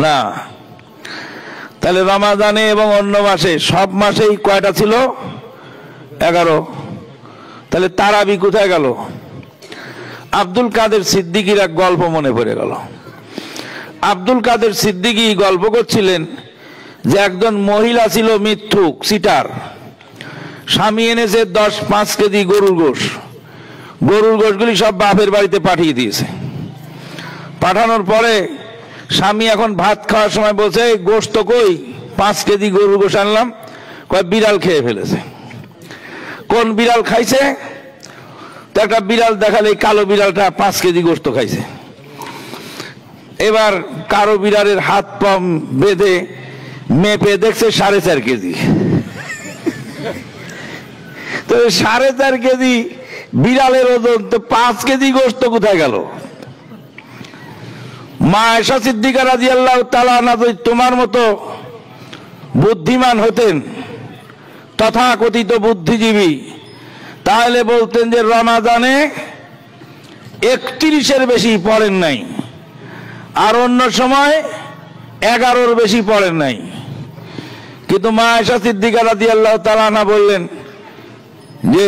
না। তাহলে রমাদানে এবং অন্য মাসে, সব মাসেই কয়টা ছিল? 11। তাহলে তারাবি কোথায় গেল? আব্দুল কাদের সিদ্দিকীর এক গল্প মনে পড়ে গেল। আব্দুল কাদের সিদ্দিকী গল্প করছিলেন যে একজন মহিলা ছিল মিথ্যুক, সিটার। স্বামী এনেছে 5 কেজি গরুর গোশ। গরুর গোশগুলি সব বাপের বাড়িতে পাঠিয়ে দিয়েছে। পাঠানোর পরে স্বামী এখন ভাত খাওয়ার সময় বলছে, গোশত কই? 5 কেজি গরুর গোশ আনলাম। কয় বিড়াল খেয়ে ফেলেছে। কোন বিড়াল খাইছে? তো একটা বিড়াল দেখালে কালো বিড়ালটা 5 কেজি গোশত খাইছে। এবার কালো বিড়ালের হাত পা বেঁধে মেপে দেখছে 4.5 কেজি। তো 4.5 কেজি বিড়ালের ওজন, তো 5 কেজি গোশত কোথায় গেল? মা আয়েশা সিদ্দিকা রাদিয়াল্লাহু তাআলা আনহা যদি তোমার মতো বুদ্ধিমান হতেন, তথাকথিত বুদ্ধিজীবী, তাহলে বলতেন যে রমাদানে 31-এর বেশি পড়েন নাই, আর অন্য সময় 11-র বেশি পড়েন নাই। কিন্তু মা আয়েশা সিদ্দিকা রাদিয়াল্লাহু তাআলা আনহা বললেন যে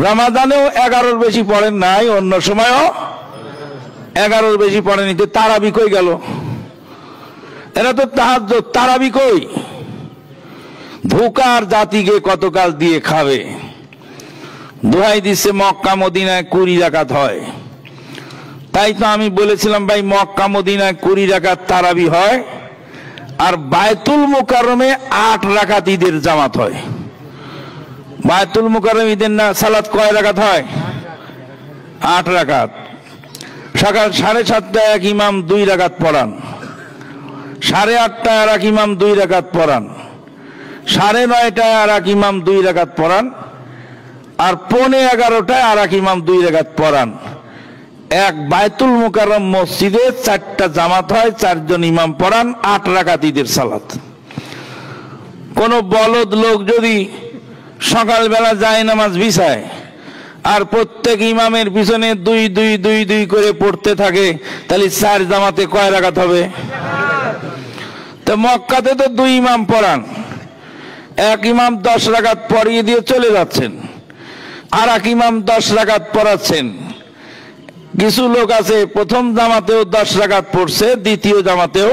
রমাদানেও 11-র বেশি পড়েন নাই, অন্য সময়ও 11-র বেশি পড়েনি। তো তারাবি কই গেল? এরা তো তাহাজ্জুদ, তারাবি কই? ধোকার জাতিকে কতকাল দিয়ে খাবে। দোহাই দিচ্ছে মক্কা মদিনায় 20 রাকাত হয়। তাই তো আমি বলেছিলাম ভাই, মক্কা মদিনায় 20 রাকাত তারাবি হয়, আর বায়তুল মুকাররমে 8 রাকাত ঈদের জামাত হয়। বায়তুল মুকাররম ঈদের না সালাত কয় রাকাত হয়? 8 রাকাত। সকাল 7:30টায় এক ইমাম 2 রাকাত পড়ান, 8:30টায় আর এক ইমাম 2 রাকাত পড়ান, 9:30টায় আর এক ইমাম 2 রাকাত পড়ান, আর 11:15টায় আর এক ইমাম 2 রাকাত পড়ান। এক বায়তুল মুকাররম মসজিদে 4টা জামাত হয়, 4 জন ইমাম পড়ান, 8 রাকাত ঈদের সালাত। কোন বলদ লোক যদি সকালবেলা যায় নামাজ বিছায় আর প্রত্যেক ইমামের পিছনে 2 করে পড়তে থাকে, তাহলে 4 জামাতে কয় রাকাত হবে? তো মক্কাতে তো 2 ইমাম পড়ান, এক ইমাম 10 রাকাত পড়িয়ে দিয়ে চলে যাচ্ছেন। আর এক ইমাম 10 রাকাত পড়াচ্ছেন। কিছু লোক আছে প্রথম জামাতেও 10 রাকাত পড়ছে, দ্বিতীয় জামাতেও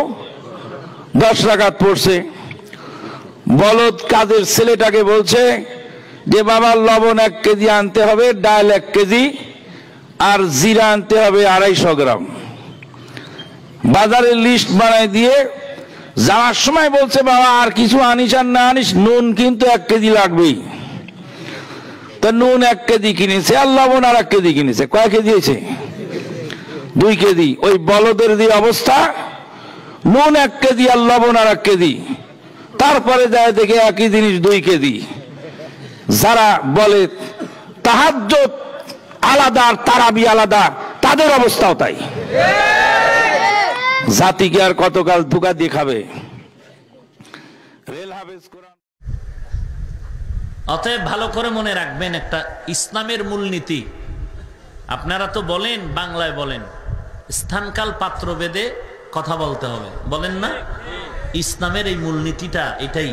10 রাকাত পড়ছে। বলদ কাজের ছেলেটাকে বলছে যে বাবা লবণ 1 কেজি আনতে হবে, ডাল 1 কেজি, আর জিরা আনতে হবে 250 গ্রাম। বাজারের লিস্ট বানাই দিয়ে যাওয়ার সময় বলছে বাবা আর কিছু আনিস আর না আনিস, নুন কিন্তু 1 কেজি লাগবেই। তো নুন 1 কেজি কিনেছে আর লবণ আর 1 কেজি কিনেছে। কয় কেজি হয়েছে? 2 কেজি। ওই বলদের যে অবস্থা, নুন 1 কেজি আর লবণ আর 1 কেজি, তারপরে যায় দেখে একই জিনিস 2 কেজি। যারা বলে তাহাজ্জুদ আলাদা আর তারাবি আলাদা, তাদের অবস্থাও তাই। জাতিকে আর কতকাল ধোঁকা দিয়ে খাবে? অতএব ভালো করে মনে রাখবেন, একটা ইসলামের মূলনীতি। আপনারা তো বলেন, বাংলায় বলেন স্থানকাল পাত্র ভেদে কথা বলতে হবে, বলেন না? ইসলামের এই মূলনীতিটা এটাই,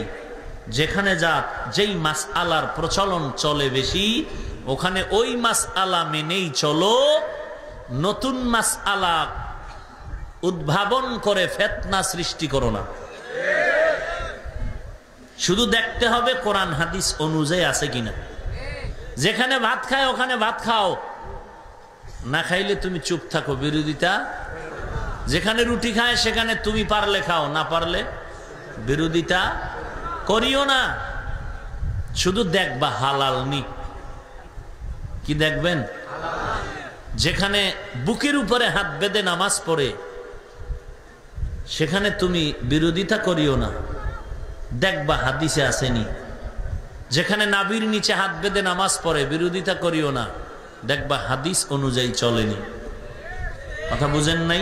যেখানে যা যেই মাসআলার প্রচলন চলে বেশি, ওখানে ওই মাসআলা মেনেই চলো। নতুন মাসআলা উদ্ভাবন করে ফিতনা সৃষ্টি করো না। শুধু দেখতে হবে কোরআন হাদিস অনুযায়ী আছে কিনা। যেখানে ভাত খায় ওখানে ভাত খাও, না খাইলে তুমি চুপ থাকো, বিরোধিতা। যেখানে রুটি খায় সেখানে তুমি পারলে খাও, না পারলে বিরোধিতা করিও না। শুধু দেখবা হালাল নি, কি দেখবেন? যেখানে বুকের উপরে হাত বেঁধে নামাজ পড়ে সেখানে তুমি বিরোধিতা করিও না, দেখবা হাদিসে আসেনি। যেখানে নাভির নিচে হাত বেঁধে নামাজ পড়ে বিরোধিতা করিও না, দেখবা হাদিস অনুযায়ী চলেনি। কথা বুঝেন নাই?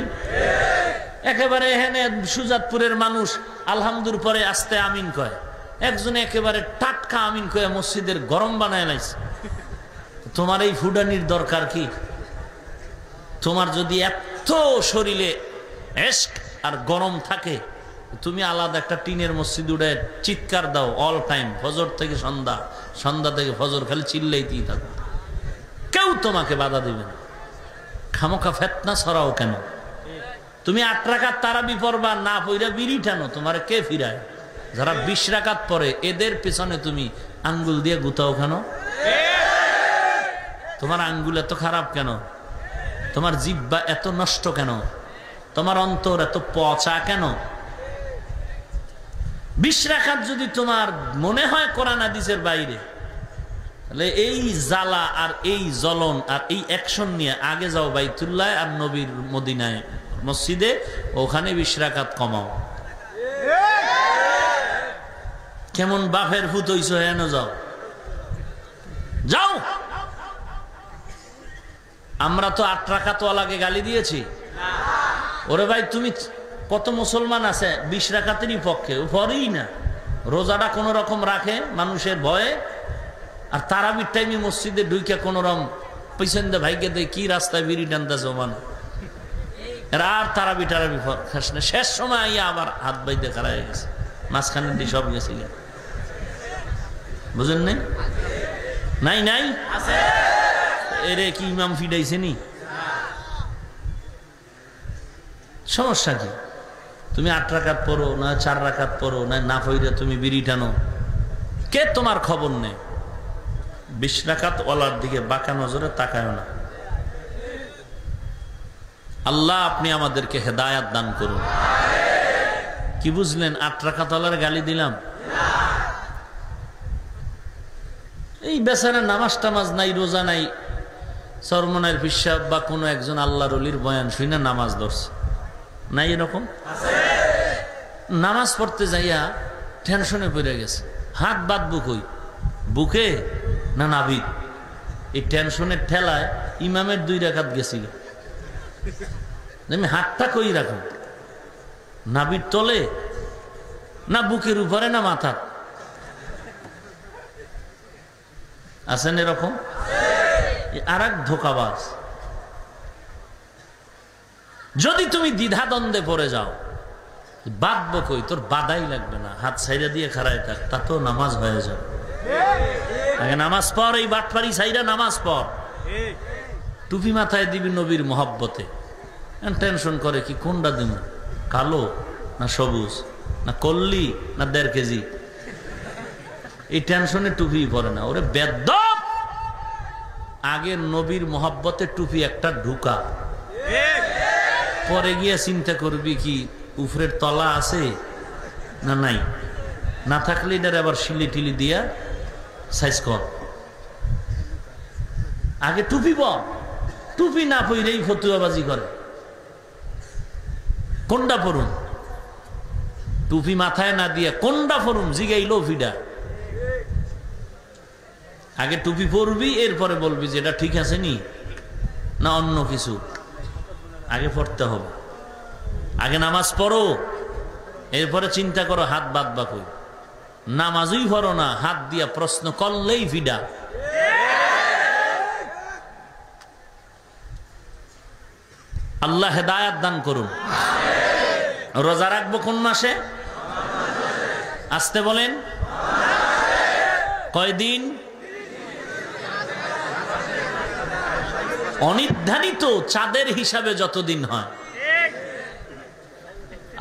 একেবারে এখানে সুজাতপুরের মানুষ আলহামদুর পরে আস্তে আমিন কয়, একজনে একেবারে টাটকা আমিন কয়ে মসজিদের গরম বানায় লাইছে। তোমার এই ফুডানির দরকার কি? তোমার যদি এত শরীরে এশক আর গরম থাকে, তুমি আলাদা একটা টিনের মসজিদ উঠে চিৎকার দাও অল টাইম, ফজর থেকে সন্ধ্যা, সন্ধ্যা থেকে ফজর, খালি চিল্লাইতেই থাকো, কেউ তোমাকে বাধা দিবে না। খামোখা ফিতনা ছড়াও কেন? তুমি 8 রাকাত তারাবি পড়বা, না পড়া বিড়ি টানো, তোমার কে ফিরায়? যারা 20 রাকাত পড়ে এদের পেছনে তুমি আঙ্গুল দিয়ে গুতাও কেন? তোমার আঙ্গুল এত খারাপ কেন? তোমার জিহ্বা এত নষ্ট কেন? তোমার অন্তর এত পচা কেন? 20 রাকাত যদি তোমার মনে হয় কোরআন হাদিসের বাইরে, তাহলে এই জ্বালা আর এই জ্বলন আর এই অ্যাকশন নিয়ে আগে যাও বাইতুল্লাহ আর নবীর মদিনায় মসজিদে, ওখানে 20 রাকাত কমাও। কেমন বাপের ভূত হইছো, হেন যাও, যাও। আমরা তো 8 রাকাতওয়ালাকে গালি দিয়েছি। ওরে ভাই, তুমি কত মুসলমান আছে 20 রাকাতেরই পক্ষে, পরেই না, রোজাটা কোন রকম রাখে মানুষের ভয়ে, আর তারাবির টাইমে মসজিদে ঢুকে কোন রকম পিছন দিয়ে ভাইকে দেয় কি রাস্তায় বিড়ি টানতে জমান, আর তারাবি টারাবি খাস না। শেষ সময় আইয়া আবার হাত বাইতে খাড়া হয়ে গেছে, মাঝখানে দিয়ে সব গেছে। বুঝেন নাই? নাই নাই এরে কি ইমাম ফিডাইছে নি? সমস্যা কি? তুমি 8 রাকাত পড়ো না 4 রাকাত পড়ো, না পড়ে তুমি বিড়ি টানো, কে তোমার খবর নেই। 20 রাকাত ওয়ালার দিকে বাঁকা নজরে তাকায় না। আল্লাহ আপনি আমাদেরকে হেদায়াত দান করুন। কি বুঝলেন? 8 রাকাত ওয়ালার গালি দিলাম? এই বেচারা নামাজ টামাজ নাই, রোজা নাই, সরমনার পিসাব বা কোনো একজন আল্লাহর ওলির বয়ান শুনে নামাজ ধরছে, নাই এরকম? নামাজ পড়তে যাইয়া টেনশনে পড়ে গেছে, হাত বাঁধবো কই, বুকে না নাভিদ? এই টেনশনের ঠেলায় ইমামের 2 রাকাত গেছি। আমি হাতটা কই রাখো, নাভির তলে না বুকের উপরে না মাথা? আছেন এরকম? আর এক ধোকাবাজ। যদি তুমি দ্বিধাদ্বন্দ্বে পড়ে যাও, বাঁধবো কই, তোর বাধাই লাগবে না, হাত ছাইড়া দিয়ে খাড়ায় থাক, তাতেও নামাজ হয়ে যাবে। আগে নামাজ পড়, এই বাটপারি সাইরা নামাজ পড়, টুপি মাথায় দিবি নবীর মহব্বতে। টেনশন করে কি কোনটা দিব, কালো না সবুজ না কল্লি না 1.5 কেজি, এই টেনশনে টুপি পরে না। ওরে বেদ্দপ, আগে নবীর মহব্বতে টুপি একটা ঢুকা, পরে গিয়া চিন্তা করবি কি উপরের তলা আছে না নাই, না থাকলে এটার আবার শিলি টিলি দিয়া সাইজ কর। আগে টুপি পর, টুপি না পইরেই ফতুয়াবাজি করে। কোনটা পড়ুন, টুপি মাথায় না দিয়া কোনটা পড়ুন জিগাইলো ফিডা। আগে টুপি পরবি, এরপরে বলবি যে এটা ঠিক আছে নি না অন্য কিছু, আগে পড়তে হবে। আগে নামাজ পড়ো, এরপরে চিন্তা করো হাত বাদ বা কই। নামাজই পড়ো না, হাত দিয়া প্রশ্ন করলেই ফিডা। আল্লাহ হেদায়াত দান করুন। রোজা রাখবো কোন মাসে? আসতে বলেন, কয়দিন? অনির্ধারিত চাঁদের হিসাবে যতদিন হয়।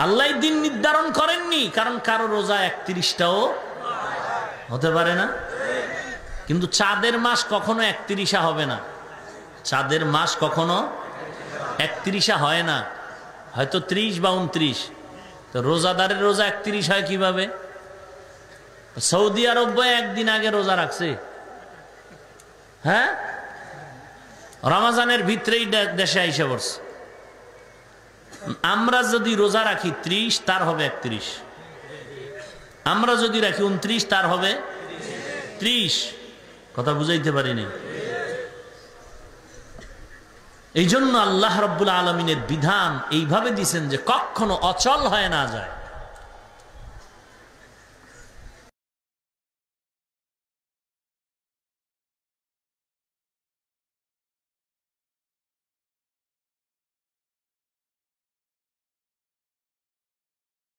আল্লাহ দিন নির্ধারণ করেননি, কারণ কারো রোজা 31টাও হতে পারে না। কিন্তু চাঁদের মাস কখনো 31 হবে না, চাঁদের মাস কখনো 31 হয় না, হয়তো 30 বা 29। তো রোজাদারের রোজা 31 হয় কিভাবে? সৌদি আরব একদিন আগে রোজা রাখছে, হ্যাঁ, রমাজানের ভিতরেই দেশে আইসা পড়ছে। আমরা যদি রোজা রাখি 30, তার হবে 31। আমরা যদি রাখি 29, তার হবে 30। কথা বুঝাইতে পারিনি। এই জন্য আল্লাহ রাব্বুল আলামিনের বিধান এইভাবে দিছেন যে কখনো অচল হয়ে না যায়।